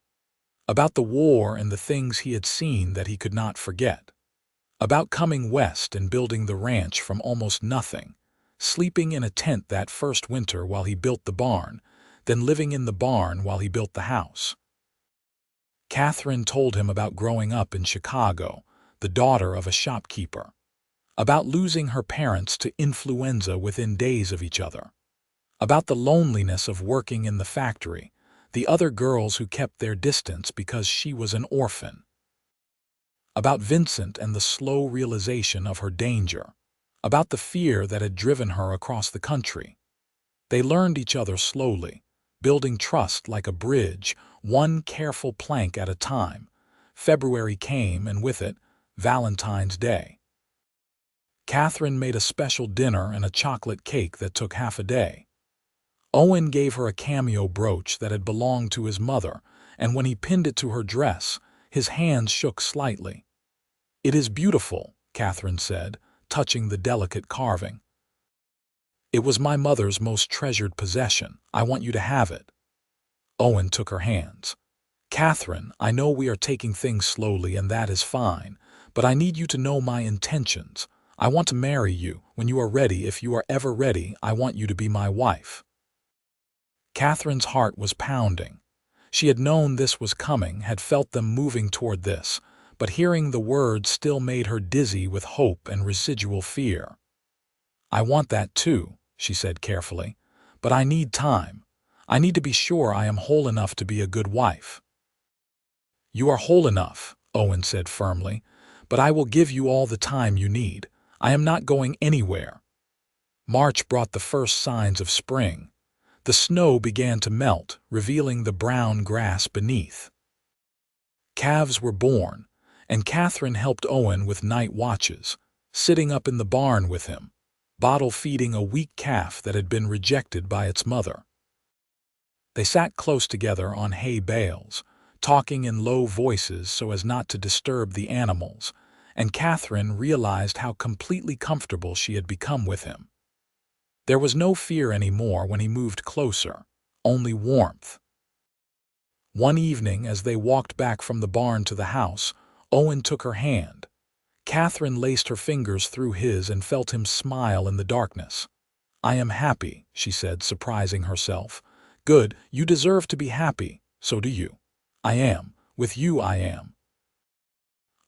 About the war and the things he had seen that he could not forget. About coming west and building the ranch from almost nothing, sleeping in a tent that first winter while he built the barn, then living in the barn while he built the house. Katherine told him about growing up in Chicago, the daughter of a shopkeeper. About losing her parents to influenza within days of each other. About the loneliness of working in the factory, the other girls who kept their distance because she was an orphan. About Vincent and the slow realization of her danger. About the fear that had driven her across the country. They learned each other slowly, building trust like a bridge, one careful plank at a time. February came, and with it, Valentine's Day. Katherine made a special dinner and a chocolate cake that took half a day. Owen gave her a cameo brooch that had belonged to his mother, and when he pinned it to her dress, his hands shook slightly. "It is beautiful," Katherine said, touching the delicate carving. "It was my mother's most treasured possession. I want you to have it." Owen took her hands. "Katherine, I know we are taking things slowly and that is fine, but I need you to know my intentions. I want to marry you. When you are ready, if you are ever ready, I want you to be my wife." Katherine's heart was pounding. She had known this was coming, had felt them moving toward this, but hearing the words still made her dizzy with hope and residual fear. "I want that too," she said carefully, "but I need time. I need to be sure I am whole enough to be a good wife." "You are whole enough," Owen said firmly, "but I will give you all the time you need. I am not going anywhere." March brought the first signs of spring. The snow began to melt, revealing the brown grass beneath. Calves were born, and Katherine helped Owen with night watches, sitting up in the barn with him, bottle feeding a weak calf that had been rejected by its mother. They sat close together on hay bales, talking in low voices so as not to disturb the animals, and Katherine realized how completely comfortable she had become with him. There was no fear anymore when he moved closer, only warmth. One evening, as they walked back from the barn to the house, Owen took her hand. Katherine laced her fingers through his and felt him smile in the darkness. "I am happy," she said, surprising herself. "Good, you deserve to be happy, so do you." "I am. With you I am."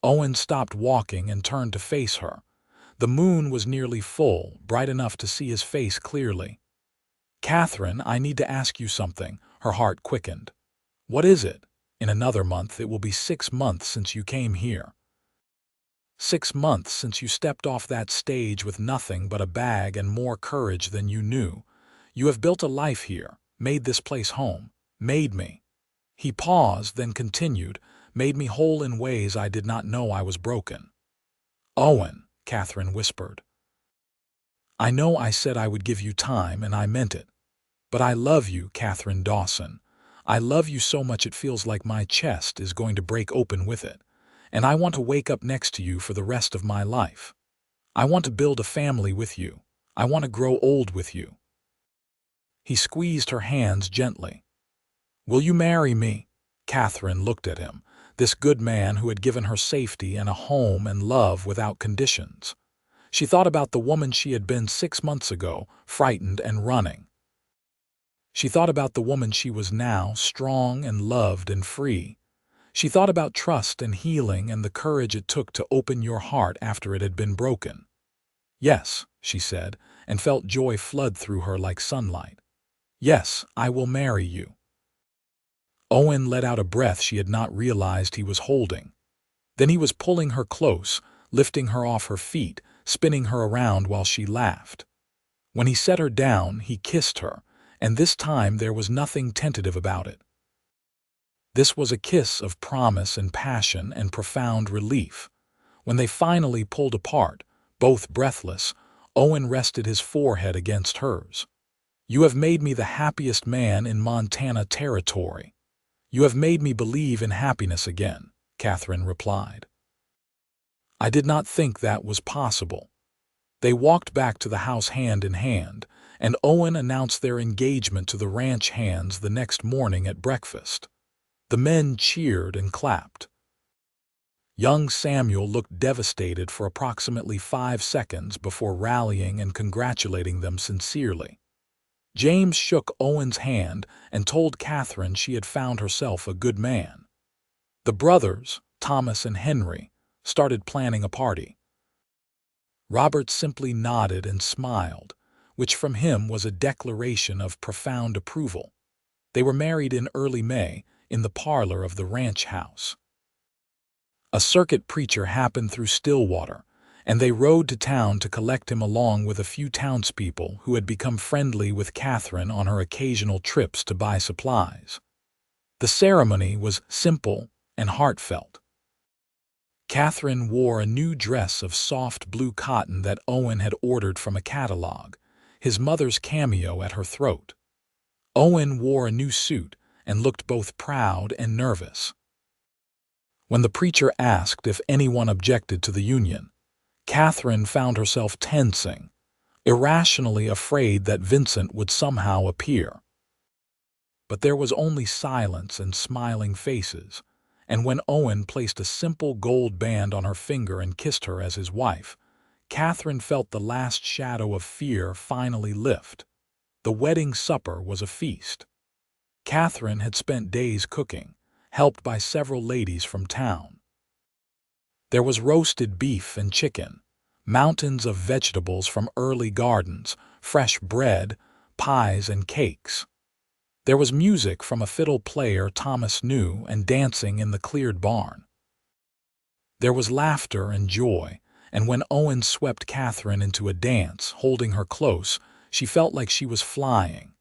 Owen stopped walking and turned to face her. The moon was nearly full, bright enough to see his face clearly. "Katherine, I need to ask you something." Her heart quickened. "What is it?" "In another month it will be 6 months since you came here. 6 months since you stepped off that stage with nothing but a bag and more courage than you knew. You have built a life here, made this place home, made me. He paused, then continued, made me whole in ways I did not know I was broken. Owen, Katherine whispered. I know I said I would give you time, and I meant it. But I love you, Katherine Dawson. I love you so much it feels like my chest is going to break open with it. And I want to wake up next to you for the rest of my life. I want to build a family with you. I want to grow old with you. He squeezed her hands gently. Will you marry me? Katherine looked at him, this good man who had given her safety and a home and love without conditions. She thought about the woman she had been 6 months ago, frightened and running. She thought about the woman she was now, strong and loved and free. She thought about trust and healing and the courage it took to open your heart after it had been broken. Yes, she said, and felt joy flood through her like sunlight. Yes, I will marry you. Owen let out a breath she had not realized he was holding. Then he was pulling her close, lifting her off her feet, spinning her around while she laughed. When he set her down, he kissed her, and this time there was nothing tentative about it. This was a kiss of promise and passion and profound relief. When they finally pulled apart, both breathless, Owen rested his forehead against hers. You have made me the happiest man in Montana territory. You have made me believe in happiness again, Katherine replied. I did not think that was possible. They walked back to the house hand in hand, and Owen announced their engagement to the ranch hands the next morning at breakfast. The men cheered and clapped. Young Samuel looked devastated for approximately 5 seconds before rallying and congratulating them sincerely. James shook Owen's hand and told Katherine she had found herself a good man. The brothers, Thomas and Henry, started planning a party. Robert simply nodded and smiled, which from him was a declaration of profound approval. They were married in early May, in the parlor of the ranch house. A circuit preacher happened through Stillwater, and they rode to town to collect him along with a few townspeople who had become friendly with Katherine on her occasional trips to buy supplies. The ceremony was simple and heartfelt. Katherine wore a new dress of soft blue cotton that Owen had ordered from a catalog, his mother's cameo at her throat. Owen wore a new suit and looked both proud and nervous. When the preacher asked if anyone objected to the union, Katherine found herself tensing, irrationally afraid that Vincent would somehow appear. But there was only silence and smiling faces, and when Owen placed a simple gold band on her finger and kissed her as his wife, Katherine felt the last shadow of fear finally lift. The wedding supper was a feast. Katherine had spent days cooking, helped by several ladies from town. There was roasted beef and chicken, mountains of vegetables from early gardens, fresh bread, pies and cakes. There was music from a fiddle player Thomas knew and dancing in the cleared barn. There was laughter and joy, and when Owen swept Katherine into a dance, holding her close, she felt like she was flying.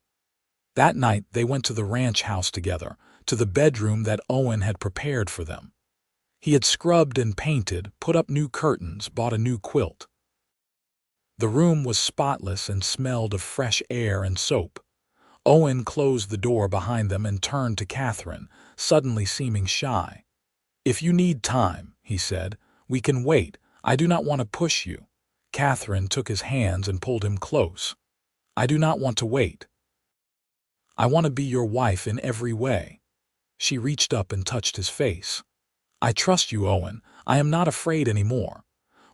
That night they went to the ranch house together, to the bedroom that Owen had prepared for them. He had scrubbed and painted, put up new curtains, bought a new quilt. The room was spotless and smelled of fresh air and soap. Owen closed the door behind them and turned to Katherine, suddenly seeming shy. If you need time, he said, we can wait. I do not want to push you. Katherine took his hands and pulled him close. I do not want to wait. I want to be your wife in every way. She reached up and touched his face. I trust you, Owen. I am not afraid anymore.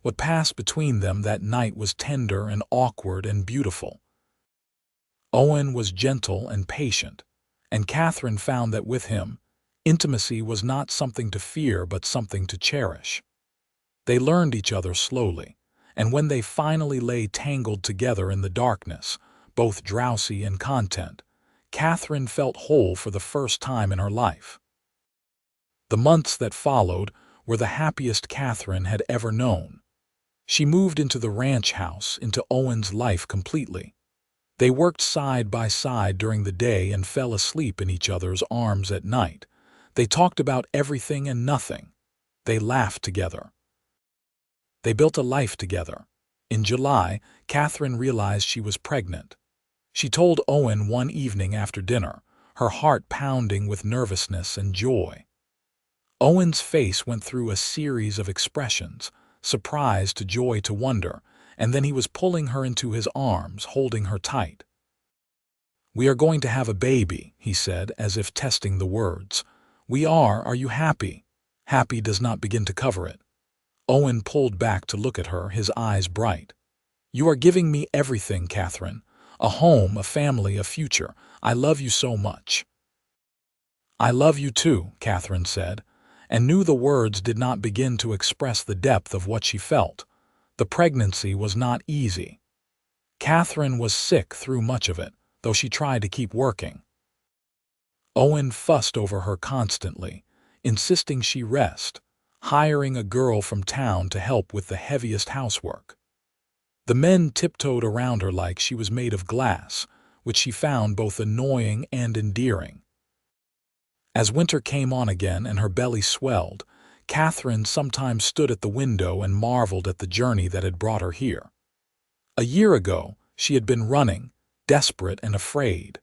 What passed between them that night was tender and awkward and beautiful. Owen was gentle and patient, and Katherine found that with him, intimacy was not something to fear but something to cherish. They learned each other slowly, and when they finally lay tangled together in the darkness, both drowsy and content, Katherine felt whole for the first time in her life. The months that followed were the happiest Katherine had ever known. She moved into the ranch house, into Owen's life completely. They worked side by side during the day and fell asleep in each other's arms at night. They talked about everything and nothing. They laughed together. They built a life together. In July, Katherine realized she was pregnant. She told Owen one evening after dinner, her heart pounding with nervousness and joy. Owen's face went through a series of expressions, surprise to joy to wonder, and then he was pulling her into his arms, holding her tight. "We are going to have a baby," he said, as if testing the words. "We are you happy?" Happy does not begin to cover it. Owen pulled back to look at her, his eyes bright. "You are giving me everything, Katherine. A home, a family, a future. I love you so much." "I love you too," Katherine said, and knew the words did not begin to express the depth of what she felt. The pregnancy was not easy. Katherine was sick through much of it, though she tried to keep working. Owen fussed over her constantly, insisting she rest, hiring a girl from town to help with the heaviest housework. The men tiptoed around her like she was made of glass, which she found both annoying and endearing. As winter came on again and her belly swelled, Katherine sometimes stood at the window and marveled at the journey that had brought her here. A year ago, she had been running, desperate and afraid.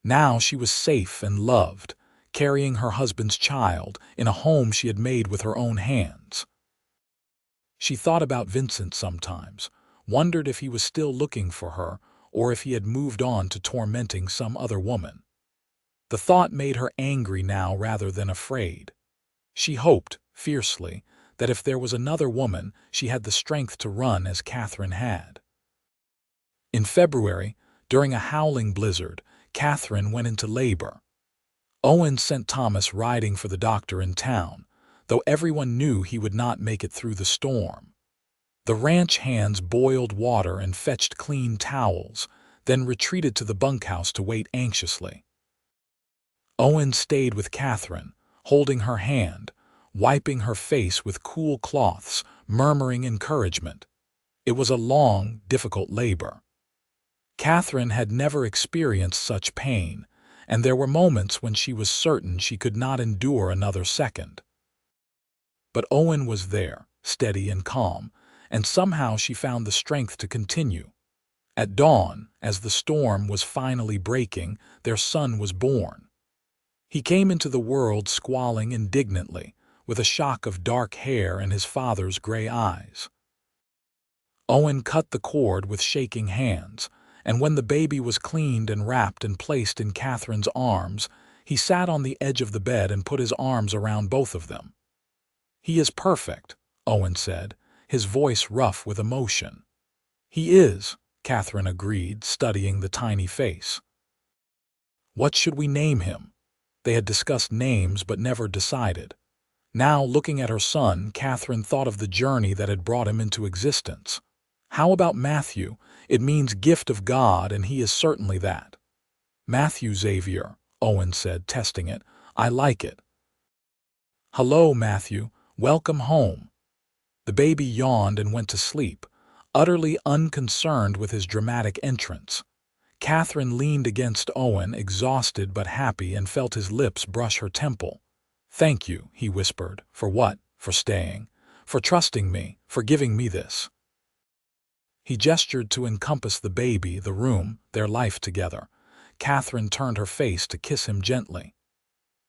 Now she was safe and loved, carrying her husband's child in a home she had made with her own hands. She thought about Vincent sometimes, wondered if he was still looking for her or if he had moved on to tormenting some other woman. The thought made her angry now rather than afraid. She hoped, fiercely, that if there was another woman, she had the strength to run as Katherine had. In February, during a howling blizzard, Katherine went into labor. Owen sent Thomas riding for the doctor in town, though everyone knew he would not make it through the storm. The ranch hands boiled water and fetched clean towels, then retreated to the bunkhouse to wait anxiously. Owen stayed with Katherine, holding her hand, wiping her face with cool cloths, murmuring encouragement. It was a long, difficult labor. Katherine had never experienced such pain, and there were moments when she was certain she could not endure another second. But Owen was there, steady and calm, and somehow she found the strength to continue. At dawn, as the storm was finally breaking, their son was born. He came into the world squalling indignantly, with a shock of dark hair and his father's gray eyes. Owen cut the cord with shaking hands, and when the baby was cleaned and wrapped and placed in Katherine's arms, he sat on the edge of the bed and put his arms around both of them. "He is perfect," Owen said, his voice rough with emotion. "He is," Katherine agreed, studying the tiny face. "What should we name him?" They had discussed names but never decided. Now, looking at her son, Katherine thought of the journey that had brought him into existence. "How about Matthew? It means gift of God, and he is certainly that." "Matthew Xavier," Owen said, testing it. "I like it." "Hello, Matthew. Welcome home." The baby yawned and went to sleep, utterly unconcerned with his dramatic entrance. Katherine leaned against Owen, exhausted but happy, and felt his lips brush her temple. "Thank you," he whispered. "For what? For staying? For trusting me? For giving me this?" He gestured to encompass the baby, the room, their life together. Katherine turned her face to kiss him gently.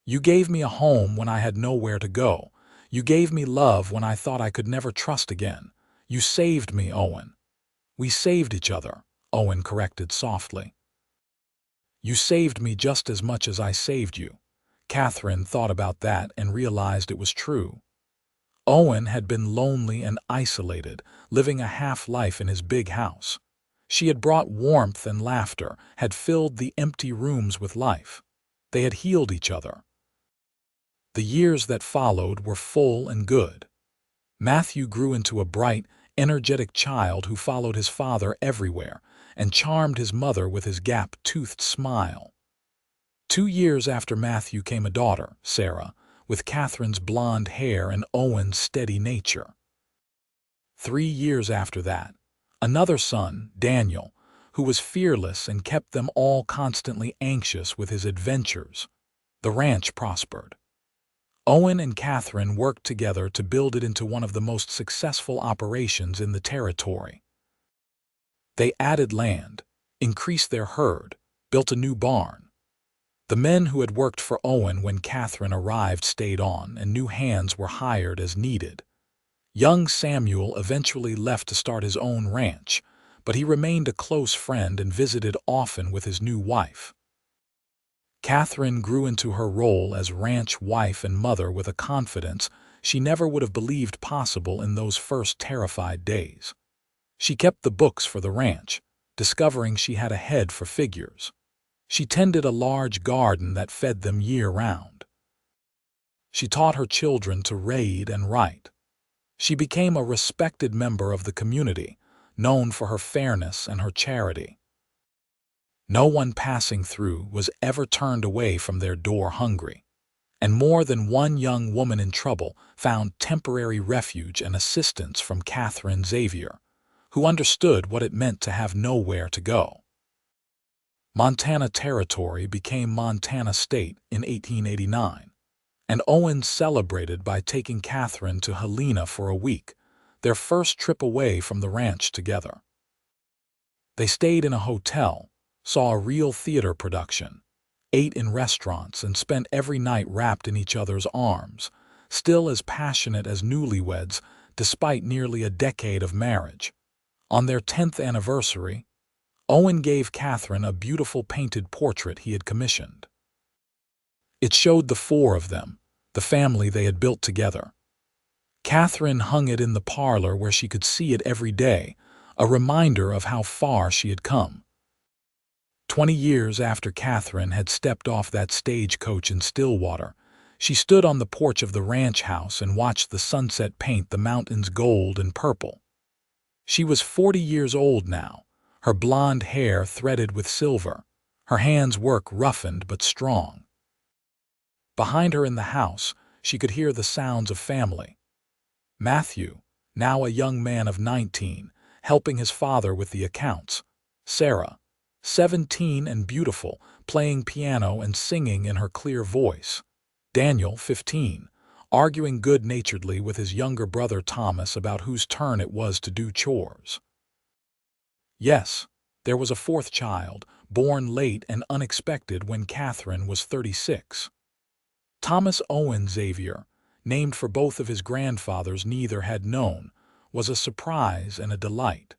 "You gave me a home when I had nowhere to go. You gave me love when I thought I could never trust again. You saved me, Owen." "We saved each other," Owen corrected softly. "You saved me just as much as I saved you." Katherine thought about that and realized it was true. Owen had been lonely and isolated, living a half-life in his big house. She had brought warmth and laughter, had filled the empty rooms with life. They had healed each other. The years that followed were full and good. Matthew grew into a bright, energetic child who followed his father everywhere and charmed his mother with his gap-toothed smile. 2 years after Matthew came a daughter, Sarah, with Katherine's blonde hair and Owen's steady nature. 3 years after that, another son, Daniel, who was fearless and kept them all constantly anxious with his adventures. The ranch prospered. Owen and Katherine worked together to build it into one of the most successful operations in the territory. They added land, increased their herd, built a new barn. The men who had worked for Owen when Katherine arrived stayed on, and new hands were hired as needed. Young Samuel eventually left to start his own ranch, but he remained a close friend and visited often with his new wife. Katherine grew into her role as ranch wife and mother with a confidence she never would have believed possible in those first terrified days. She kept the books for the ranch, discovering she had a head for figures. She tended a large garden that fed them year-round. She taught her children to read and write. She became a respected member of the community, known for her fairness and her charity. No one passing through was ever turned away from their door hungry, and more than one young woman in trouble found temporary refuge and assistance from Katherine Xavier, who understood what it meant to have nowhere to go. Montana Territory became Montana State in 1889, and Owen celebrated by taking Katherine to Helena for a week, their first trip away from the ranch together. They stayed in a hotel, saw a real theater production, ate in restaurants, and spent every night wrapped in each other's arms, still as passionate as newlyweds despite nearly a decade of marriage. On their 10th anniversary, Owen gave Katherine a beautiful painted portrait he had commissioned. It showed the four of them, the family they had built together. Katherine hung it in the parlor where she could see it every day, a reminder of how far she had come. 20 years after Katherine had stepped off that stagecoach in Stillwater, she stood on the porch of the ranch house and watched the sunset paint the mountains gold and purple. She was 40 years old now, her blonde hair threaded with silver, her hands' work roughened but strong. Behind her in the house, she could hear the sounds of family. Matthew, now a young man of 19, helping his father with the accounts. Sarah, 17 and beautiful, playing piano and singing in her clear voice. Daniel, 15, arguing good-naturedly with his younger brother Thomas about whose turn it was to do chores. Yes, there was a fourth child, born late and unexpected when Katherine was 36. Thomas Owen Xavier, named for both of his grandfathers neither had known, was a surprise and a delight.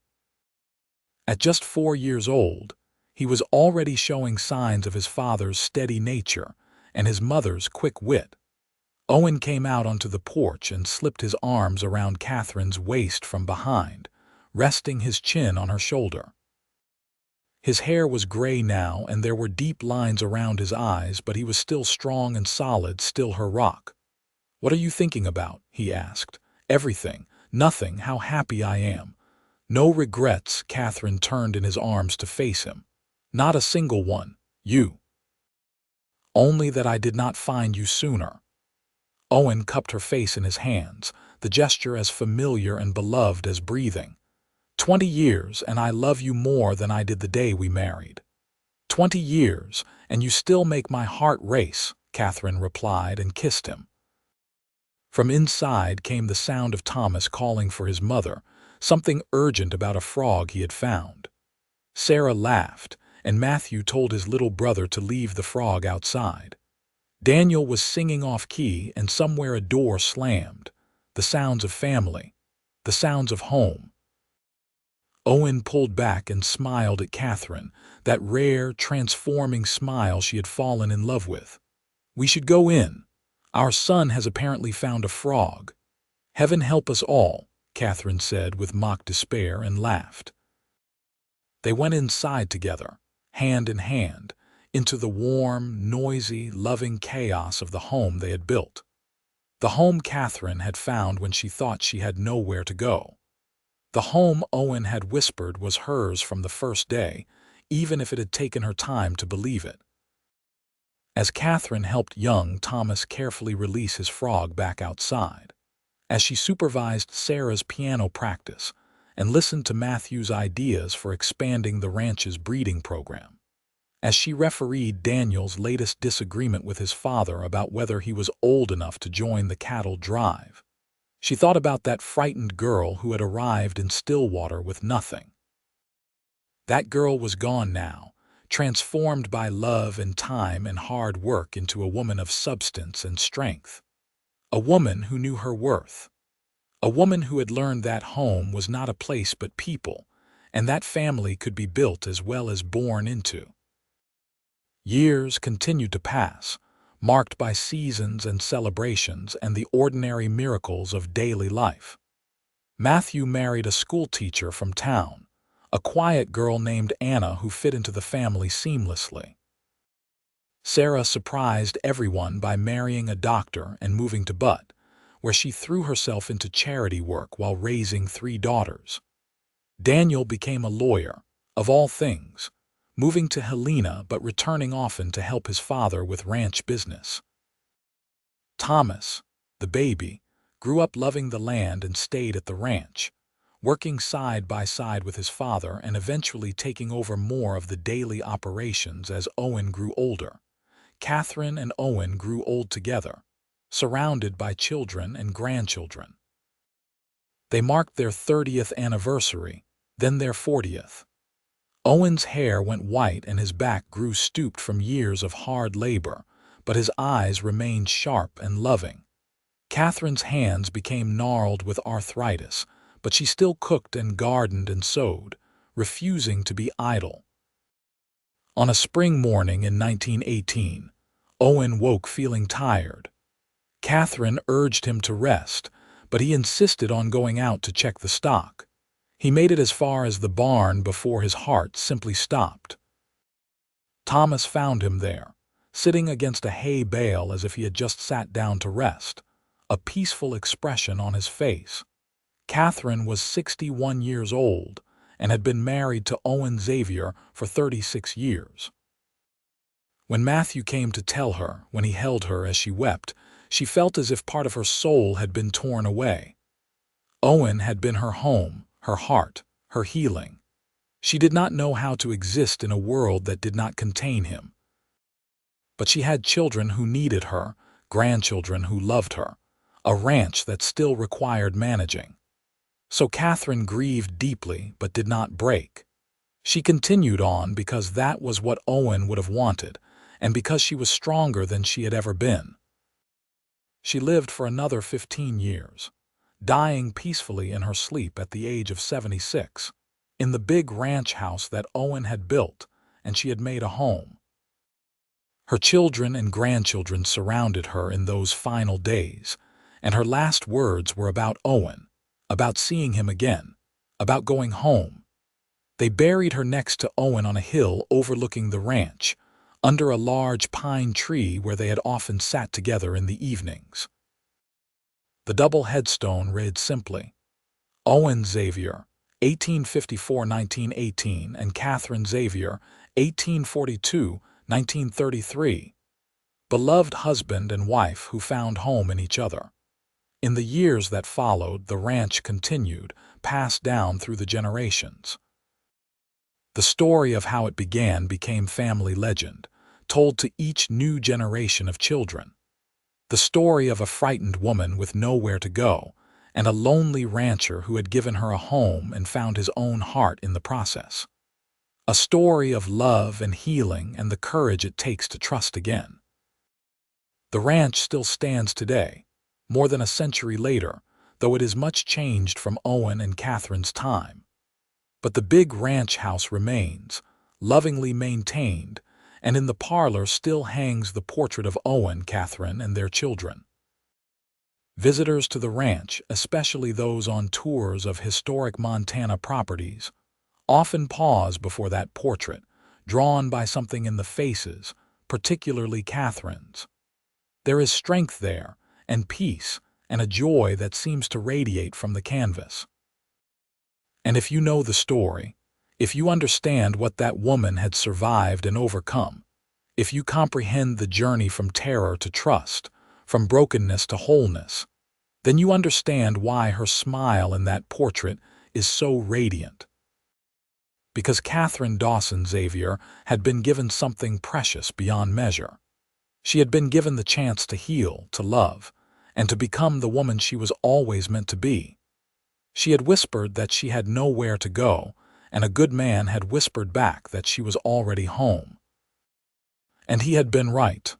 At just 4 years old, he was already showing signs of his father's steady nature and his mother's quick wit. Owen came out onto the porch and slipped his arms around Katherine's waist from behind, resting his chin on her shoulder. His hair was gray now, and there were deep lines around his eyes, but he was still strong and solid, still her rock. "What are you thinking about?" he asked. "Everything. Nothing. How happy I am." "No regrets." Katherine turned in his arms to face him. "Not a single one. You. Only that I did not find you sooner." Owen cupped her face in his hands, the gesture as familiar and beloved as breathing. 20 years, and I love you more than I did the day we married." 20 years, and you still make my heart race," Katherine replied and kissed him. From inside came the sound of Thomas calling for his mother, something urgent about a frog he had found. Sarah laughed, and Matthew told his little brother to leave the frog outside. Daniel was singing off-key, and somewhere a door slammed. The sounds of family, the sounds of home. Owen pulled back and smiled at Katherine, that rare, transforming smile she had fallen in love with. "We should go in. Our son has apparently found a frog." "Heaven help us all," Katherine said with mock despair and laughed. They went inside together, hand in hand, into the warm, noisy, loving chaos of the home they had built. The home Katherine had found when she thought she had nowhere to go. The home Owen had whispered was hers from the first day, even if it had taken her time to believe it. As Katherine helped young Thomas carefully release his frog back outside, as she supervised Sarah's piano practice, and listened to Matthew's ideas for expanding the ranch's breeding program. As she refereed Daniel's latest disagreement with his father about whether he was old enough to join the cattle drive, she thought about that frightened girl who had arrived in Stillwater with nothing. That girl was gone now, transformed by love and time and hard work into a woman of substance and strength. A woman who knew her worth. A woman who had learned that home was not a place but people, and that family could be built as well as born into. Years continued to pass, marked by seasons and celebrations and the ordinary miracles of daily life. Matthew married a schoolteacher from town, a quiet girl named Anna who fit into the family seamlessly. Sarah surprised everyone by marrying a doctor and moving to Butte, where she threw herself into charity work while raising 3 daughters. Daniel became a lawyer, of all things, moving to Helena but returning often to help his father with ranch business. Thomas, the baby, grew up loving the land and stayed at the ranch, working side by side with his father and eventually taking over more of the daily operations as Owen grew older. Katherine and Owen grew old together, surrounded by children and grandchildren. They marked their 30th anniversary, then their 40th. Owen's hair went white and his back grew stooped from years of hard labor, but his eyes remained sharp and loving. Katherine's hands became gnarled with arthritis, but she still cooked and gardened and sewed, refusing to be idle. On a spring morning in 1918, Owen woke feeling tired. Katherine urged him to rest, but he insisted on going out to check the stock. He made it as far as the barn before his heart simply stopped. Thomas found him there, sitting against a hay bale as if he had just sat down to rest, a peaceful expression on his face. Katherine was 61 years old and had been married to Owen Xavier for 36 years. When Matthew came to tell her, when he held her as she wept, she felt as if part of her soul had been torn away. Owen had been her home, her heart, her healing. She did not know how to exist in a world that did not contain him. But she had children who needed her, grandchildren who loved her, a ranch that still required managing. So Katherine grieved deeply but did not break. She continued on because that was what Owen would have wanted, and because she was stronger than she had ever been. She lived for another 15 years, dying peacefully in her sleep at the age of 76, in the big ranch house that Owen had built and she had made a home. Her children and grandchildren surrounded her in those final days, and her last words were about Owen, about seeing him again, about going home. They buried her next to Owen on a hill overlooking the ranch, under a large pine tree where they had often sat together in the evenings. The double headstone read simply, Owen Xavier, 1854–1918, and Katherine Xavier, 1842–1933, beloved husband and wife who found home in each other. In the years that followed, the ranch continued, passed down through the generations. The story of how it began became family legend, told to each new generation of children. The story of a frightened woman with nowhere to go, and a lonely rancher who had given her a home and found his own heart in the process. A story of love and healing and the courage it takes to trust again. The ranch still stands today, more than a century later, though it is much changed from Owen and Katherine's time. But the big ranch house remains, lovingly maintained, and in the parlor still hangs the portrait of Owen, Katherine, and their children. Visitors to the ranch, especially those on tours of historic Montana properties, often pause before that portrait, drawn by something in the faces, particularly Katherine's. There is strength there, and peace, and a joy that seems to radiate from the canvas. And if you know the story, if you understand what that woman had survived and overcome, if you comprehend the journey from terror to trust, from brokenness to wholeness, then you understand why her smile in that portrait is so radiant. Because Katherine Dawson Xavier had been given something precious beyond measure. She had been given the chance to heal, to love, and to become the woman she was always meant to be. She had whispered that she had nowhere to go, and a good man had whispered back that she was already home. And he had been right.